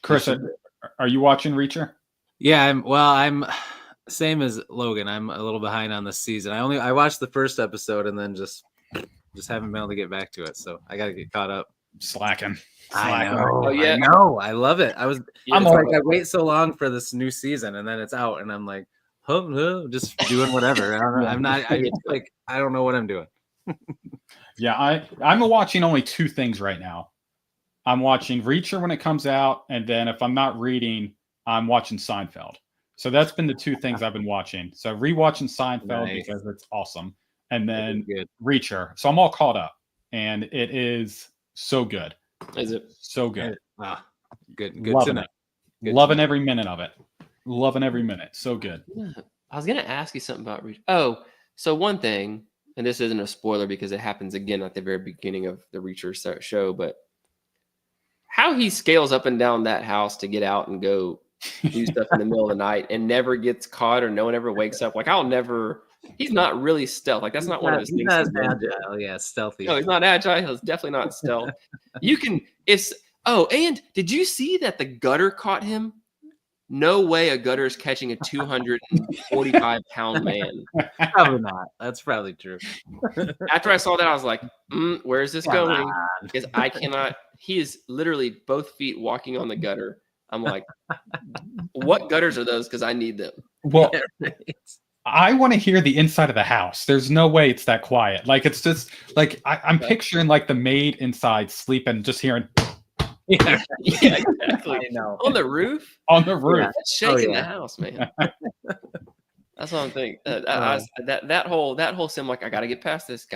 Chris, are you watching Reacher? Yeah, I'm same as Logan. I'm a little behind on this season. I watched the first episode and then just haven't been able to get back to it. So I got to get caught up. Slacking. I know. Oh, yeah. I know. I love it. I wait so long for this new season and then it's out and I'm like, oh no, just doing whatever. I don't know. I don't know what I'm doing. Yeah, I'm watching only 2 things right now. I'm watching Reacher when it comes out, and then if I'm not reading, I'm watching Seinfeld. So that's been the 2 things I've been watching. So rewatching Seinfeld because it's awesome, and then Reacher. So I'm all caught up, and it is so good. Is it so good? Good Loving to it. Loving every minute of it. Loving every minute. So good. Yeah. I was gonna ask you something about Reacher. Oh, so one thing, and this isn't a spoiler because it happens again at the very beginning of the Reacher show, but how he scales up and down that house to get out and go do stuff in the middle of the night and never gets caught or no one ever wakes up. Like he's not really stealth. Like that's not one of his things. He's not agile. Yeah, stealthy. No, he's not agile. He's definitely not stealth. And did you see that the gutter caught him? No way a gutter is catching a 245-pound man. Probably not. That's probably true. After I saw that, I was like, where is this going? Because I cannot. He is literally both feet walking on the gutter. I'm like, what gutters are those? Because I need them. Well, I want to hear the inside of the house. There's no way it's that quiet. Like it's just like I'm picturing like the maid inside sleeping, just hearing Yeah, exactly. I know. On the roof. on the roof. It's shaking yeah. the house, man. That's what I'm thinking. That whole sim, like, I got to get past this.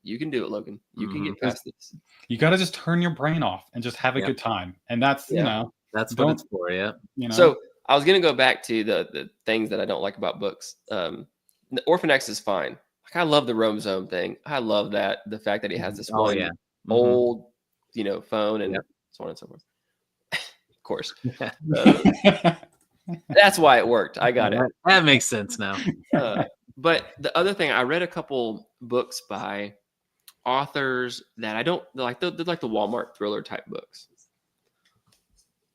You can do it, Logan. You can get past this. You got to just turn your brain off and just have a good time. And that's you know that's what it's for. Yeah. You know. So I was gonna go back to the things that I don't like about books. The Orphan X is fine. Like, I love the roam zone thing. I love that, the fact that he has this old, phone and so on and so forth. Of course. That's why it worked. I got it. That makes sense now. But the other thing, I read a couple books by authors that I don't like. They're like the Walmart thriller type books.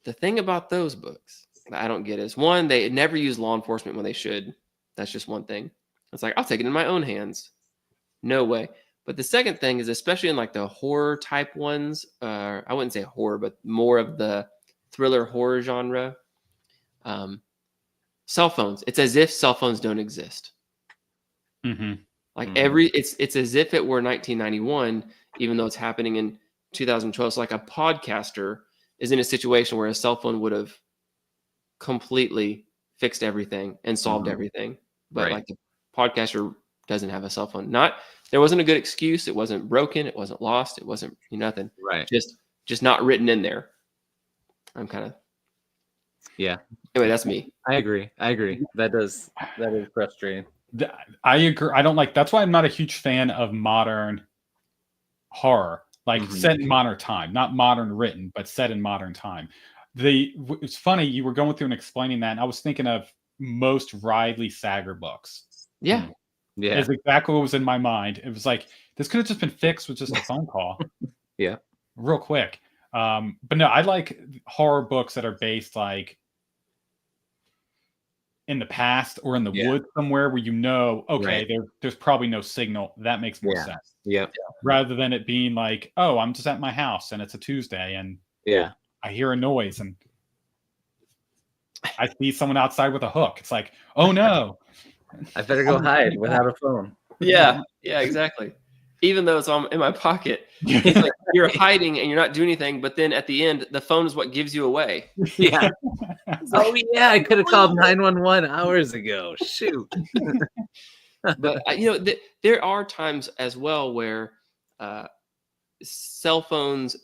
The thing about those books that I don't get is, one, they never use law enforcement when they should. That's just one thing. It's like, I'll take it in my own hands. No way. But the second thing is, especially in like the horror type ones, I wouldn't say horror, but more of the thriller horror genre. Cell phones. It's as if cell phones don't exist. Like it's as if it were 1991, even though it's happening in 2012. So like a podcaster is in a situation where a cell phone would have completely fixed everything and solved everything. But like the podcaster doesn't have a cell phone. There wasn't a good excuse. It wasn't broken. It wasn't lost. It wasn't nothing. Right. Just not written in there. I'm kind of. Yeah. Anyway, that's me. I agree. That is frustrating. I agree. I don't like. That's why I'm not a huge fan of modern horror, like set in modern time, not modern written, but set in modern time. It's funny you were going through and explaining that, and I was thinking of most Riley Sager books. Yeah. Is exactly what was in my mind. It was like, this could have just been fixed with just a phone call. Real quick. But no, I like horror books that are based like in the past or in the woods somewhere where there's probably no signal. That makes more sense. Rather than it being like, oh, I'm just at my house and it's a Tuesday and I hear a noise and I see someone outside with a hook. It's like, oh no. I better go hide without a phone. Yeah, exactly. Even though it's in my pocket, it's like you're hiding and you're not doing anything. But then at the end, the phone is what gives you away. Yeah. Oh yeah, I could have called 911 hours ago. Shoot. But there are times as well where cell phones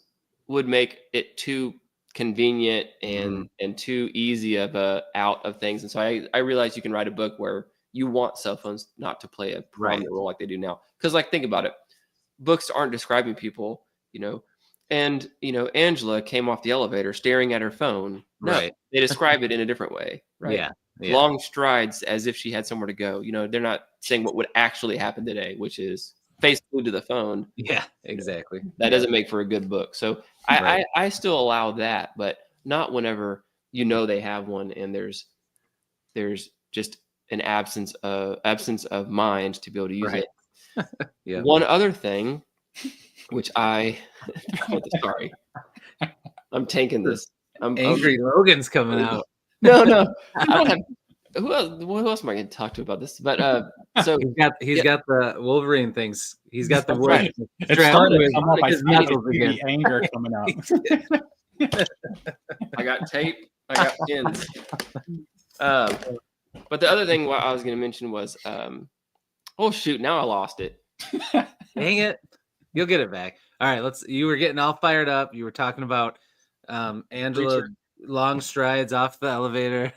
would make it too convenient and too easy of a out of things. And so I realized you can write a book where you want cell phones not to play a prominent role like they do now. Because like, think about it. Books aren't describing people, and Angela came off the elevator staring at her phone. No, they describe it in a different way. Right. Yeah. Long strides as if she had somewhere to go. They're not saying what would actually happen today, which is face glued to the phone. Yeah, exactly. That doesn't make for a good book. So I still allow that, but not whenever they have one and there's just an absence of mind to be able to use it. One other thing, which sorry, I'm tanking this. Angry Logan's coming out. No. Who else am I going to talk to about this? But so he's got the Wolverine things. He's got the word. It started to come up. I see the anger coming out. I got tape. I got pins. But the other thing I was going to mention was, oh shoot! Now I lost it. Dang it! You'll get it back. All right, you were getting all fired up. You were talking about Angela long strides off the elevator.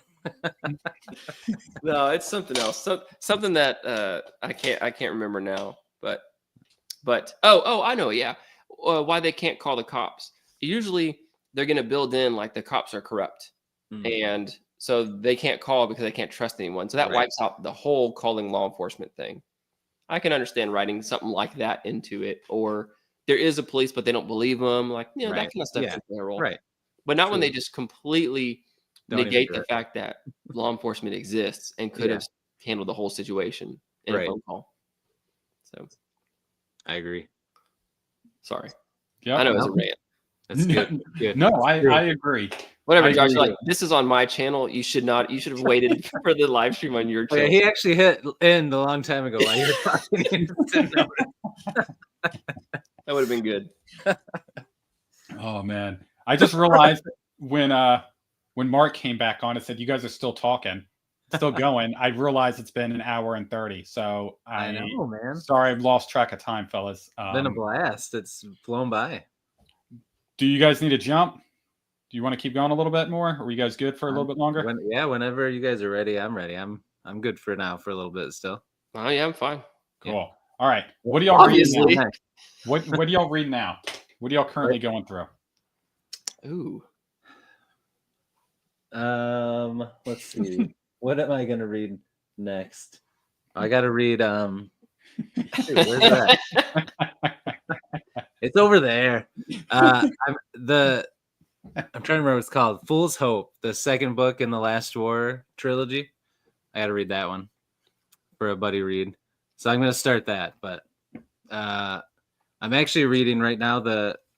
No, it's something else. Something that I can't remember now. But oh, I know. Yeah, why they can't call the cops? Usually they're going to build in like the cops are corrupt, and so they can't call because they can't trust anyone. So that wipes out the whole calling law enforcement thing. I can understand writing something like that into it, or there is a police, but they don't believe them. Like, that kind of stuff can play a role. Right. But not when they just completely negate the fact that law enforcement exists and could have handled the whole situation in a phone call. So I agree. Sorry. Yeah. I know it was a rant. That's good. No, I agree. Whatever, I Josh. agree. Like, this is on my channel. You should not. You should have waited for the live stream on your Oh, yeah, channel. he actually hit end a long time ago while you were talking. That would have been good. Oh man, I just realized when Mark came back on and said you guys are still talking, still going. I realized it's been 1 hour and 30. So I know, man. Sorry, I've lost track of time, fellas. Been a blast. It's flown by. Do you guys need a jump? Do you want to keep going a little bit more? Are you guys good for a little bit longer? Whenever you guys are ready, I'm ready. I'm good for now for a little bit still. Oh yeah, I'm fine. Cool. Yeah. All right. What do y'all read now? Obviously. What do y'all read now? What are y'all currently going through? Ooh. Let's see. What am I gonna read next? I gotta read where's that? It's over there. I'm trying to remember what it's called. Fool's Hope, the second book in the Last War trilogy. I gotta read that one for a buddy read. So I'm gonna start that, but I'm actually reading right now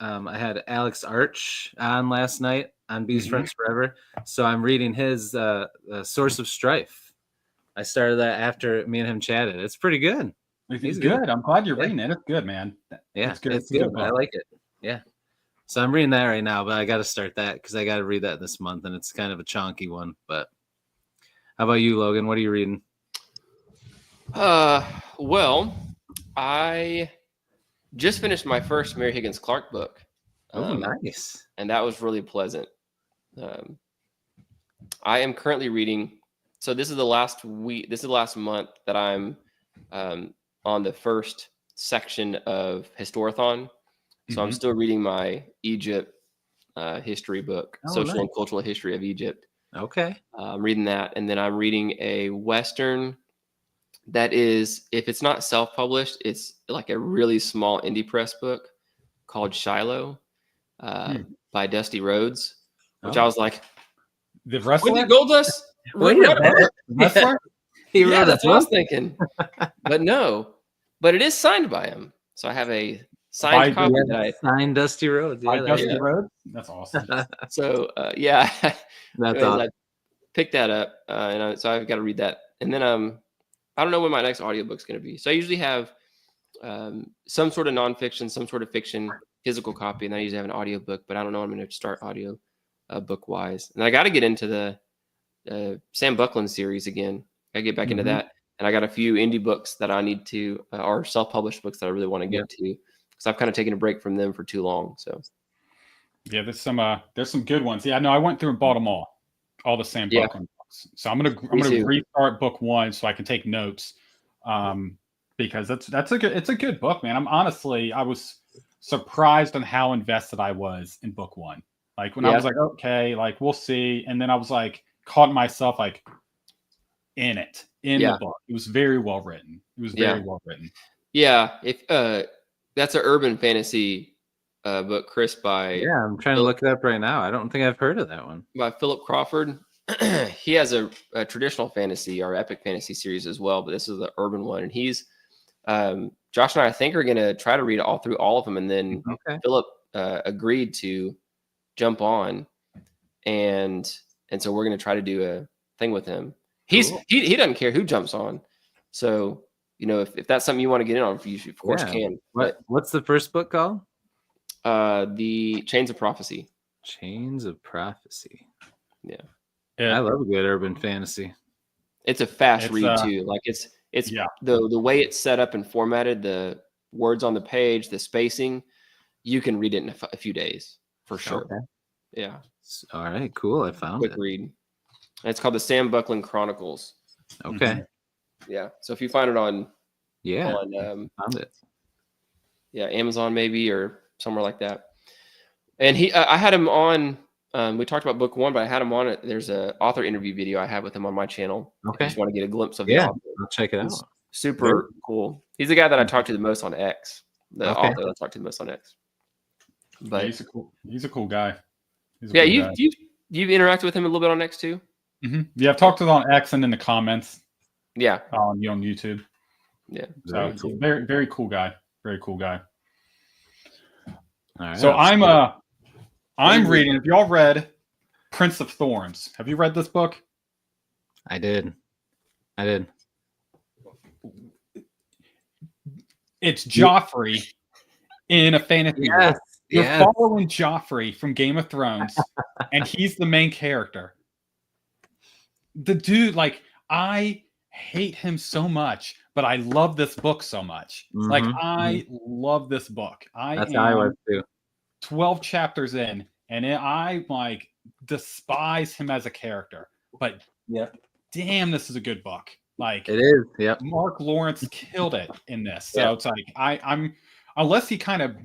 I had Alex Arch on last night on Beast Friends Forever. So I'm reading his Source of Strife. I started that after me and him chatted. It's pretty good. He's good. I'm glad you're reading it. It's good, man. Yeah, it's good. It's good. I like it. Yeah. So I'm reading that right now, but I got to start that because I got to read that this month, and it's kind of a chunky one. But how about you, Logan? What are you reading? Well, I just finished my first Mary Higgins Clark book. Oh, nice. And that was really pleasant. I am currently reading. So this is the last week. This is the last month that I'm on the first section of Historathon. So I'm still reading my Egypt history book, Social and Cultural History of Egypt. Okay. I'm reading that. And then I'm reading a Western that is, if it's not self-published, it's like a really small indie press book called Shiloh by Dusty Rhodes, which I was like, the wrestler? When did Goldust? Wrestler? Yeah, that's what I was thinking. But no, but it is signed by him. So I have a signed copy that I signed Dusty Rhodes. Yeah, Dusty Rhodes? That's awesome. So yeah, that's awesome. I picked that up, so I've got to read that. And then I don't know when my next audiobook's going to be. So I usually have some sort of nonfiction, some sort of fiction, physical copy, and then I usually have an audiobook, but I don't know when I'm going to start audio book wise. And I got to get into the Sam Buckland series again. I get back into that. And I got a few indie books that I need to, or self-published books that I really want to get to, because I've kind of taken a break from them for too long. So yeah, there's some good ones. Yeah, no, I went through and bought them all the Sam Buckland books. So I'm gonna restart book 1 so I can take notes, because it's a good book, man. I was surprised on how invested I was in book 1. Like when I was like, okay, like we'll see, and then I was like caught myself like in the book. It was very well written. Yeah, if that's an urban fantasy book, Chris, by I'm trying to look it up right now. I don't think I've heard of that one. By Philip Crawford. He has a traditional fantasy or epic fantasy series as well, but this is the urban one. And he's Josh and I think are going to try to read through all of them, and then Philip agreed to jump on, and so we're going to try to do a thing with him. He doesn't care who jumps on, so if that's something you want to get in on, you of course can. What's the first book called? The Chains of Prophecy. Chains of Prophecy. Yeah. I love a good urban fantasy. It's a fast read too. Like it's the way it's set up and formatted, the words on the page, the spacing, you can read it in a few days for sure. Okay. Yeah. All right, cool. I found Quick read. And it's called the Sam Buckland Chronicles. Okay. Yeah. So if you find it on found it. Yeah, Amazon maybe or somewhere like that. And I had him on. We talked about book 1, but I had him on it. There's an author interview video I have with him on my channel. Okay. I just want to get a glimpse of the author. I'll check it out. Super cool. He's the guy that I talked to the most on X. The author that I talked to the most on X. But he's a cool guy. You've interacted with him a little bit on X too? Yeah, I've talked to him on X and in the comments. Yeah. On YouTube. Yeah. So cool. Very, very cool guy. Very cool guy. All right, so I'm reading. If y'all read Prince of Thorns. Have you read this book? I did. It's Joffrey in a fantasy world. You're following Joffrey from Game of Thrones, and he's the main character. The dude, like, I hate him so much, but I love this book so much. Like, I love this book. That's how I was too. 12 chapters in, and I like despise him as a character. But damn, this is a good book. Like, it is. Yep. Mark Lawrence killed it in this. So it's like I'm unless he kind of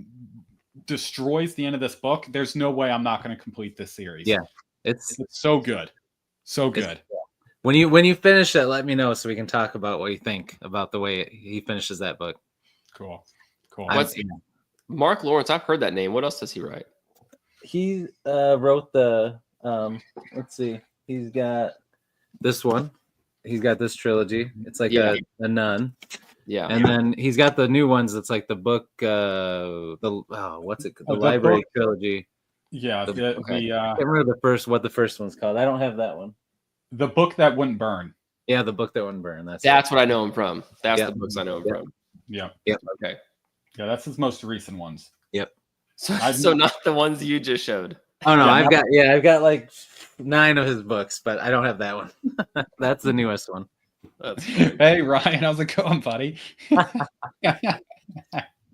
destroys the end of this book, there's no way I'm not going to complete this series. Yeah, it's so good, so good. When you finish it, let me know so we can talk about what you think about the way he finishes that book. Cool. What's Mark Lawrence? I've heard that name. What else does he write? He wrote the let's see. He's got this one. He's got this trilogy. It's like a nun. Yeah. And then he's got the new ones. It's like the book what's it? The library book trilogy. Yeah. I can't remember what the first one's called. I don't have that one. The Book That Wouldn't Burn. Yeah, The Book That Wouldn't Burn. That's what I know him from. That's the books I know him from. Yeah. Yep. Okay. Yeah, that's his most recent ones. Yep. So not the ones you just showed. Oh no, I've got like 9 of his books, but I don't have that one. That's the newest one. Hey Ryan, how's it going, buddy?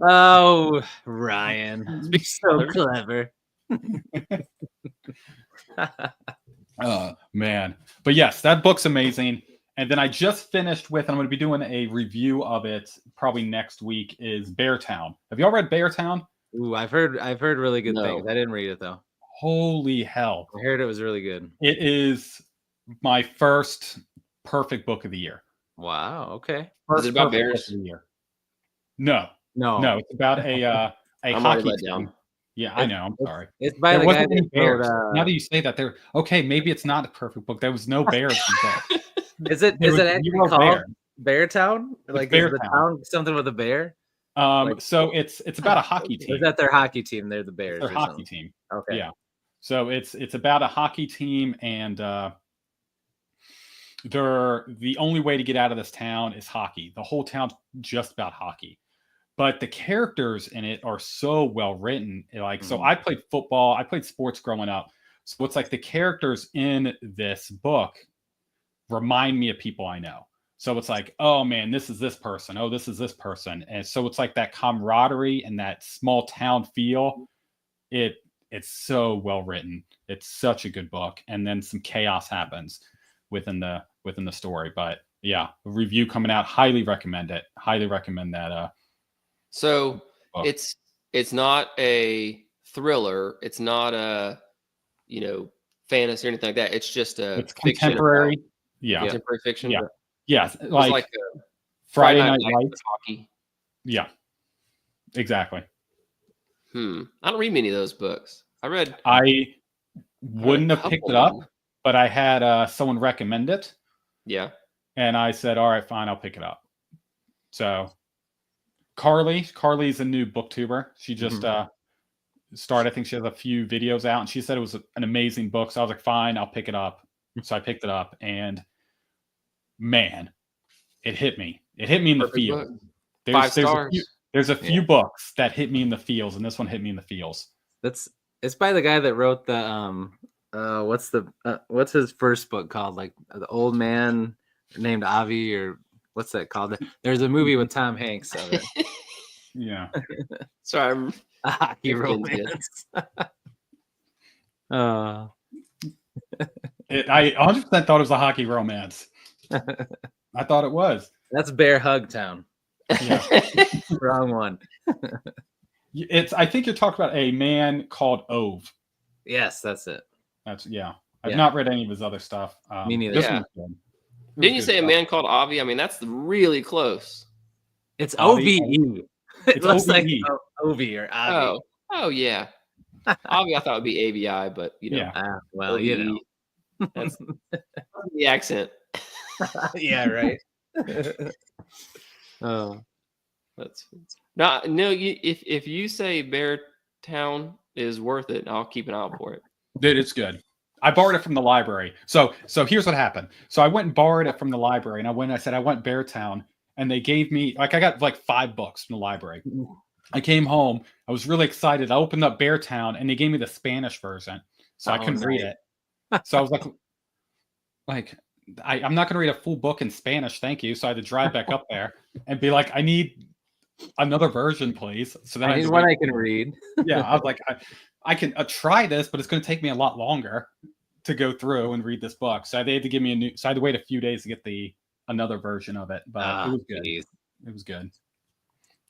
Oh, Ryan, you're so clever. Oh man, but yes, that book's amazing. And then I just finished with, and I'm going to be doing a review of it probably next week, is Beartown. Have y'all read Beartown? Ooh, I've heard really good things. I didn't read it though. Holy hell. I heard it was really good. It is my first perfect book of the year. Wow, okay. Is it about bears? No. It's about a hockey team. Yeah, I know. I'm sorry. It's by the guy that wrote, now that you say that, they're okay. Maybe it's not a perfect book. There was no bears. Is it actually called Beartown? Like, is the town something with a bear? So it's about a hockey team. Is that their hockey team? They're the Bears. Their hockey team. Okay. Yeah. So it's about a hockey team, and the only way to get out of this town is hockey. The whole town's just about hockey. But the characters in it are so well written. Like, so I played football, I played sports growing up. So it's like the characters in this book remind me of people I know. So it's like, oh man, this is this person. Oh, this is this person. And so it's like that camaraderie and that small town feel. It's so well written. It's such a good book. And then some chaos happens within the story. But yeah, a review coming out. Highly recommend it. Highly recommend that. So it's not a thriller. It's not a fantasy or anything like that. It's just it's contemporary. Contemporary fiction. Yeah. Yeah. Like Friday Night Lights. Hockey. Yeah. Exactly. I don't read many of those books. I wouldn't have picked it up, but I had someone recommend it. Yeah. And I said, all right, fine, I'll pick it up. So Carly's a new booktuber. She just started. I think she has a few videos out, and she said it was an amazing book. So I was like, fine, I'll pick it up. So I picked it up, and man, it hit me. It hit me in the feels. Five stars. There's a few books that hit me in the feels, and this one hit me in the feels. It's by the guy that wrote the what's his first book called? Like The Old Man Named Avi, or what's that called? There's a movie with Tom Hanks of it. Yeah. Sorry, I'm a hockey romance. I 100% thought it was a hockey romance. I thought it was. That's Bear Hug Town. Yeah. Wrong one. I think you're talking about a man called Ove. Yes, that's it. I've not read any of his other stuff. Me neither. Didn't you say a man called Avi? I mean, that's really close. It's OVE. It looks like OV or Avi. Oh yeah. Avi, I thought would be AVI, but well, OVE. That's the accent. Yeah, right. That's no. If you say Beartown is worth it, I'll keep an eye out for it. Dude, it's good. I borrowed it from the library. So here's what happened. So I went and borrowed it from the library, and I went Beartown, and they gave me I got like 5 books from the library. I came home. I was really excited. I opened up Beartown, and they gave me the Spanish version, so I couldn't read it. So I was like, I'm not going to read a full book in Spanish, thank you. So I had to drive back up there and be like, I need another version, please. So then I need one I can read. Yeah, I was like, I can try this, but it's going to take me a lot longer to go through and read this book. So they had to give me so I had to wait a few days to get another version of it, but it was good. Geez. It was good.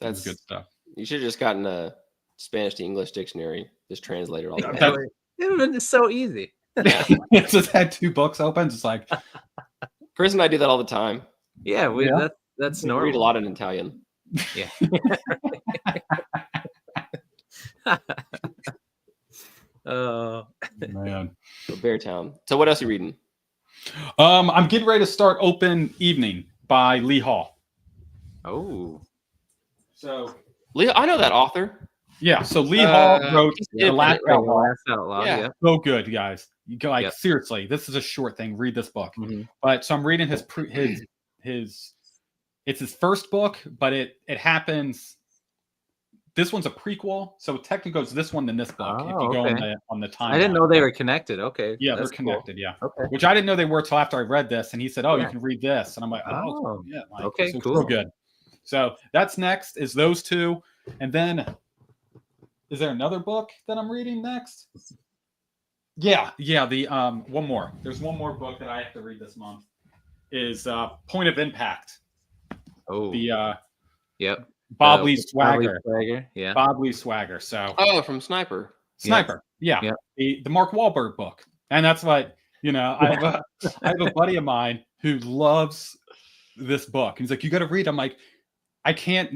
That's good stuff. You should have just gotten a Spanish to English dictionary, just translated all that. It would have been so easy. It just had 2 books open. It's like Chris and I do that all the time. Yeah, that's normal. We read a lot in Italian. Yeah. Oh man. So Beartown. So what else are you reading? I'm getting ready to start Open Evening by Lee Hall. Oh. So Lee, I know that author. Yeah, so Lee Hall wrote The Last Outlaw. Yeah. So good, guys. You go seriously. This is a short thing. Read this book. Mm-hmm. But so I'm reading his it's his first book, but it happens. This one's a prequel, so it technically goes this one then this book. If you go on the time, I didn't know they were connected. Okay, yeah, they're connected. Cool. Yeah, okay. Which I didn't know they were till after I read this, and he said, "Oh, you can read this," and I'm like, "Oh, yeah, like, okay, so cool, so good." So that's next. Is those 2, and then is there another book that I'm reading next? Yeah. The one more. There's one more book that I have to read this month. Is Point of Impact. Oh, the yep. Bob Lee Swagger. Yeah. Bob Lee Swagger. So from Sniper. Yeah. Yep. The Mark Wahlberg book. And that's what, I have a buddy of mine who loves this book. And he's like, you got to read. I'm like, I can't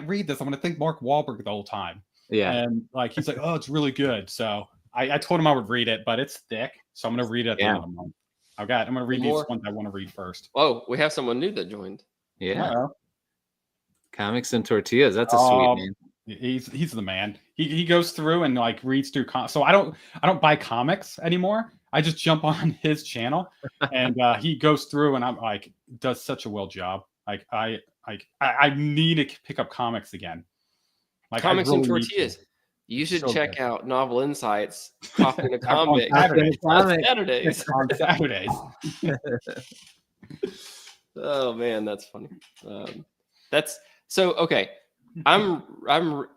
read this. I'm going to think Mark Wahlberg the whole time. Yeah. And like, he's like, oh, it's really good. So I told him I would read it, but it's thick. So I'm going to read it at the end of the month. I'm going to read these ones I want to read first. Oh, we have someone new that joined. Yeah. Uh-oh. Comics and Tortillas. That's a sweet name. He's the man. He goes through and like reads through. So I don't buy comics anymore. I just jump on his channel and he goes through and I'm like does such a well job. Like I need to pick up comics again. Like Comics and Tortillas. You should check out Novel Insights. Coffee and a Comic on Saturdays. On Saturdays. Oh man, that's funny. That's so okay. I'm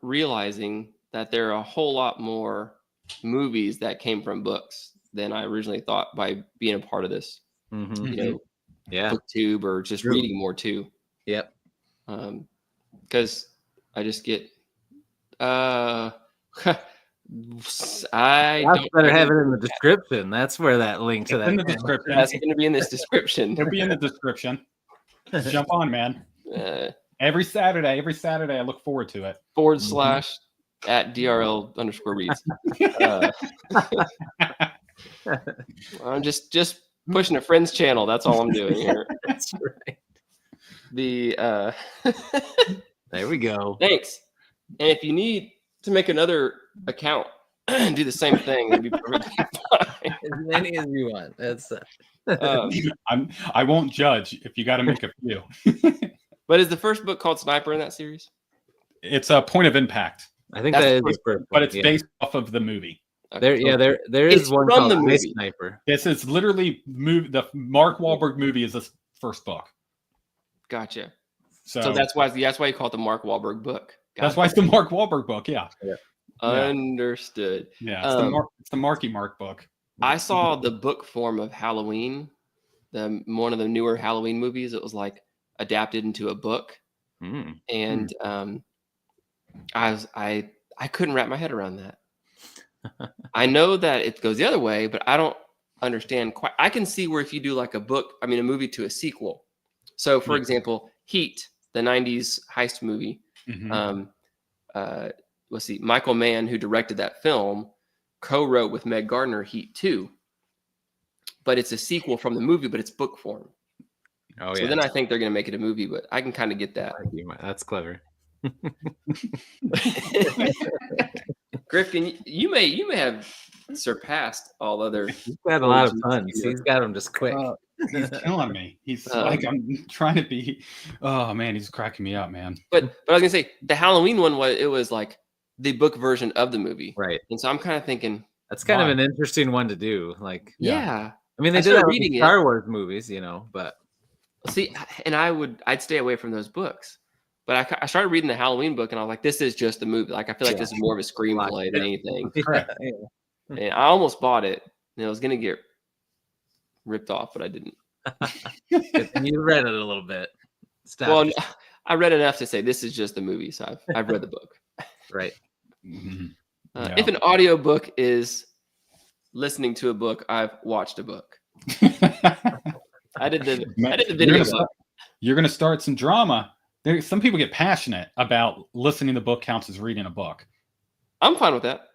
realizing that there are a whole lot more movies that came from books than I originally thought by being a part of this. Mm-hmm. BookTube or just reading more too. Yep. Because I just get I better have it in the description. That's where that link to that in the description. That's going to be in this description. It'll be in the description. Jump on, man. Every Saturday I look forward to it. / at DRL_reads. I'm just pushing a friend's channel. That's all I'm doing here. That's right. There we go. Thanks. And if you need to make another account and do the same thing, it'd be perfectly fine. As many as you want. That's I won't judge if you got to make a few. But is the first book called Sniper in that series? It's a Point of Impact. I think that is the first, but it's based off of the movie. Okay. There is one from called the movie. Sniper. This is literally the Mark Wahlberg movie is the first book. Gotcha. So that's why you call it the Mark Wahlberg book. That's why it's the Mark Wahlberg book. Yeah. Understood. Yeah. It's the Marky Mark book. I saw the book form of Halloween, one of the newer Halloween movies. It was like adapted into a book, and I couldn't wrap my head around that. I know that it goes the other way, but I don't understand quite. I can see where if you do like a movie to a sequel. So, for example, Heat, the '90s heist movie. Let's see, Michael Mann, who directed that film, co-wrote with Meg Gardner Heat 2. But it's a sequel from the movie, but it's book form. So then I think they're going to make it a movie, but I can kind of get that. That's clever. Griffin, you may have surpassed all other. He's got a lot of origins, puns. you know. He's got them just quick. He's killing me. He's like, I'm trying to be. Oh man, he's cracking me up, man. But I was gonna say the Halloween one was like the book version of the movie, Right. And so I'm kind of thinking that's kind Why? of an interesting one to do. Like, yeah. I mean, they I did started that reading with it. Star Wars movies, you know, but See, and I'd stay away from those books. But I started reading the Halloween book, and I was like, this is just a movie. Like I feel like this is more of a screenplay than anything. Correct. And I almost bought it, and I was gonna get ripped off, but I didn't. You read it a little bit. Stop. Well, I read enough to say this is just a movie, so I've read the book. Right. Mhm. If an audio book is listening to a book, I've watched a book. I did the video book. You're gonna start some drama. Some people get passionate about listening to book counts as reading a book. I'm fine with that.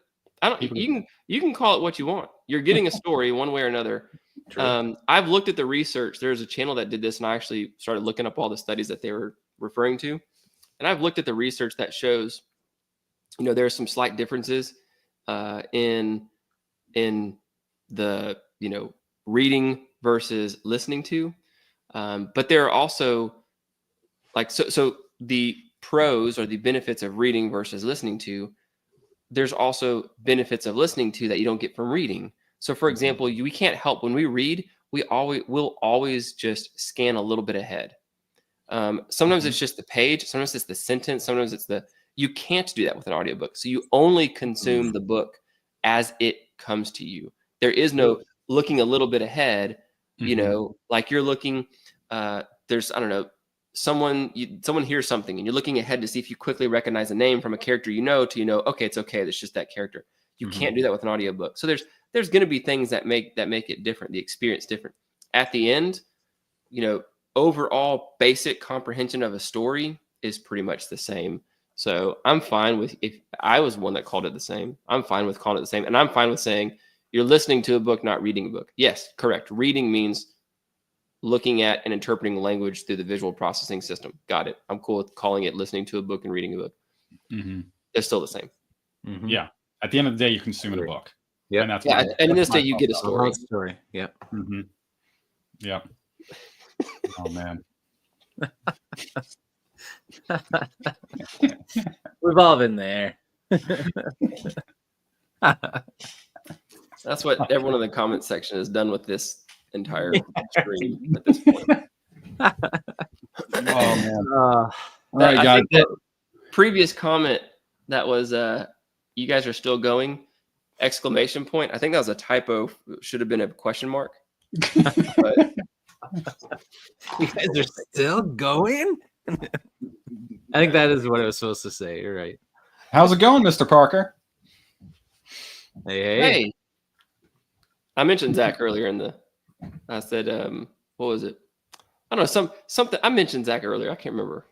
I don't. You can call it what you want. You're getting a story one way or another. I've looked at the research. There's a channel that did this, and I actually started looking up all the studies that they were referring to. And I've looked at the research that shows, there are some slight differences in the reading versus listening to, but there are also so the pros or the benefits of reading versus listening to. There's also benefits of listening to that you don't get from reading. So, for example, we can't help when we read. We'll always just scan a little bit ahead. Sometimes it's just the page. Sometimes it's the sentence. Sometimes it's you can't do that with an audiobook. So you only consume the book as it comes to you. There is no looking a little bit ahead, like you're looking, there's, I don't know, someone hears something and you're looking ahead to see if you quickly recognize a name from a character, okay, it's okay. That's just that character. You can't do that with an audiobook. So there's going to be things that make it different, the experience different. At the end, overall basic comprehension of a story is pretty much the same. So I'm fine with, if I was one that called it the same, I'm fine with calling it the same. And I'm fine with saying you're listening to a book, not reading a book. Yes, correct. Reading means looking at and interpreting language through the visual processing system. Got it. I'm cool with calling it listening to a book and reading a book. They're still the same. Yeah. At the end of the day, you're consuming a book. Yeah. And that's and in this day, you get a story. Yep. Yep. Oh man. We've all been there. That's what everyone in the comment section has done with this entire stream at this point. Oh man. All right, I guys. think that previous comment that was you guys are still going, ! I think that was a typo. Should have been a question mark. But you guys are still going? I think that is what I was supposed to say. You're right. How's it going, Mr. Parker? Hey. I mentioned Zach earlier I said, what was it? I don't know, something. I mentioned Zach earlier. I can't remember.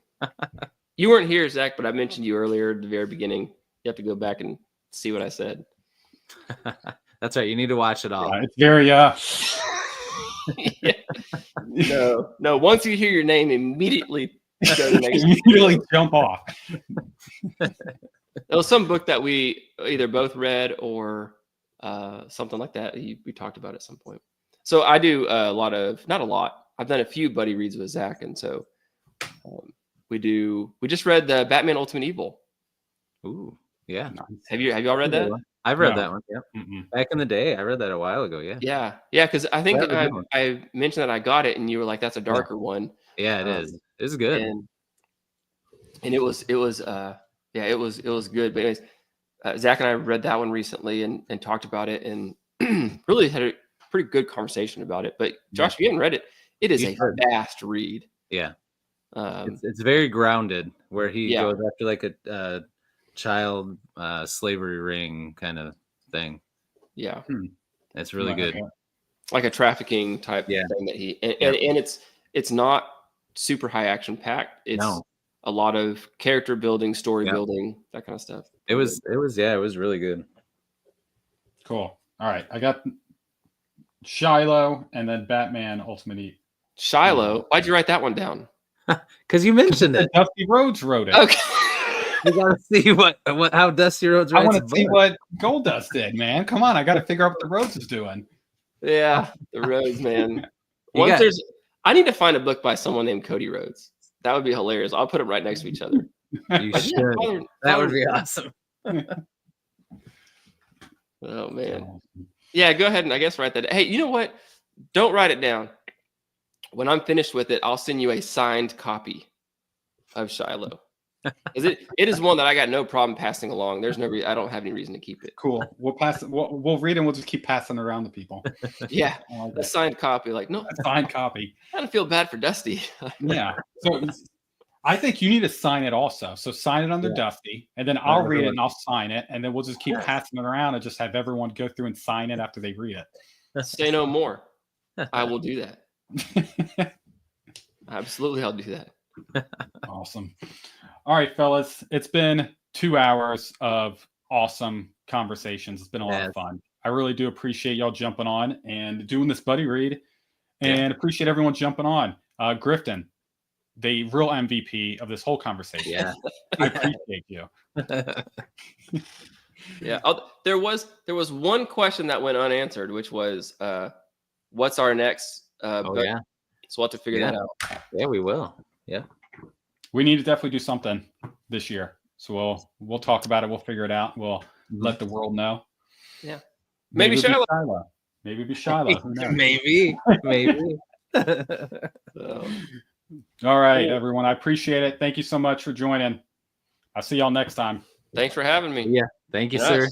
You weren't here, Zach, but I mentioned you earlier at the very beginning. You have to go back and see what I said. That's right. You need to watch it all. It's very Yeah. No. Once you hear your name, immediately go to the next. Immediately jump off. It was some book that we either both read or something like that. We talked about at some point. So I do not a lot. I've done a few buddy reads with Zach, and so we just read the Batman Ultimate Evil. Ooh, yeah. Have you all read that? I've read that one. Yeah. Back in the day, I read that a while ago. Yeah. Yeah. Because I think I mentioned that I got it, and you were like, "That's a darker one." Yeah, it is. It's good. And it was good. But anyways, Zach and I read that one recently and talked about it, and really had a pretty good conversation about it. But Josh, if you haven't read it, it is a fast read. Yeah. It's very grounded, where he goes after like a child slavery ring kind of thing. Yeah. It's really good. Like a trafficking type thing that and it's not super high action packed. It's a lot of character building, story building, that kind of stuff. It was really good. Cool. All right. I got Shiloh and then Batman Ultimate Evil. Shiloh? Why'd you write that one down? Because you mentioned it. Dusty Rhodes wrote it. Okay. We gotta see what how Dusty Rhodes I writes want a to see book. what Goldust did, man. Come on, I got to figure out what the Rhodes is doing. Yeah, the Rhodes, man. You got- I need to find a book by someone named Cody Rhodes. That would be hilarious. I'll put them right next to each other. You Like, should. yeah, Father- That would Father- be awesome. Oh man. Yeah, go ahead and I guess write that. Hey, you know what? Don't write it down. When I'm finished with it, I'll send you a signed copy of Shiloh. It is one that I got no problem passing along. There's no I don't have any reason to keep it. Cool. We'll pass. We'll read and we'll just keep passing it around to people. Yeah, I like a that. signed copy. Like, no, A signed copy. I don't feel bad for Dusty. Yeah. So I think you need to sign it also. So sign it under Dusty, and then I'll read it and I'll sign it, and then we'll just keep passing it around and just have everyone go through and sign it after they read it. Say no more. I will do that. Absolutely, I'll do that. Awesome. All right, fellas. It's been 2 hours of awesome conversations. It's been a lot of fun. I really do appreciate y'all jumping on and doing this buddy read, and appreciate everyone jumping on. Grifton, the real MVP of this whole conversation. Yeah. I appreciate you. Yeah. There was one question that went unanswered, which was, what's our next? Oh yeah. So we'll have to figure that out. Yeah, we will. Yeah. We need to definitely do something this year. So we'll talk about it. We'll figure it out. We'll let the world know. Yeah. Maybe Maybe it'll Shiloh. Maybe it'll be Shiloh. Who knows? Maybe. All right, everyone. I appreciate it. Thank you so much for joining. I'll see y'all next time. Thanks for having me. Yeah. Thank you, Yes. sir.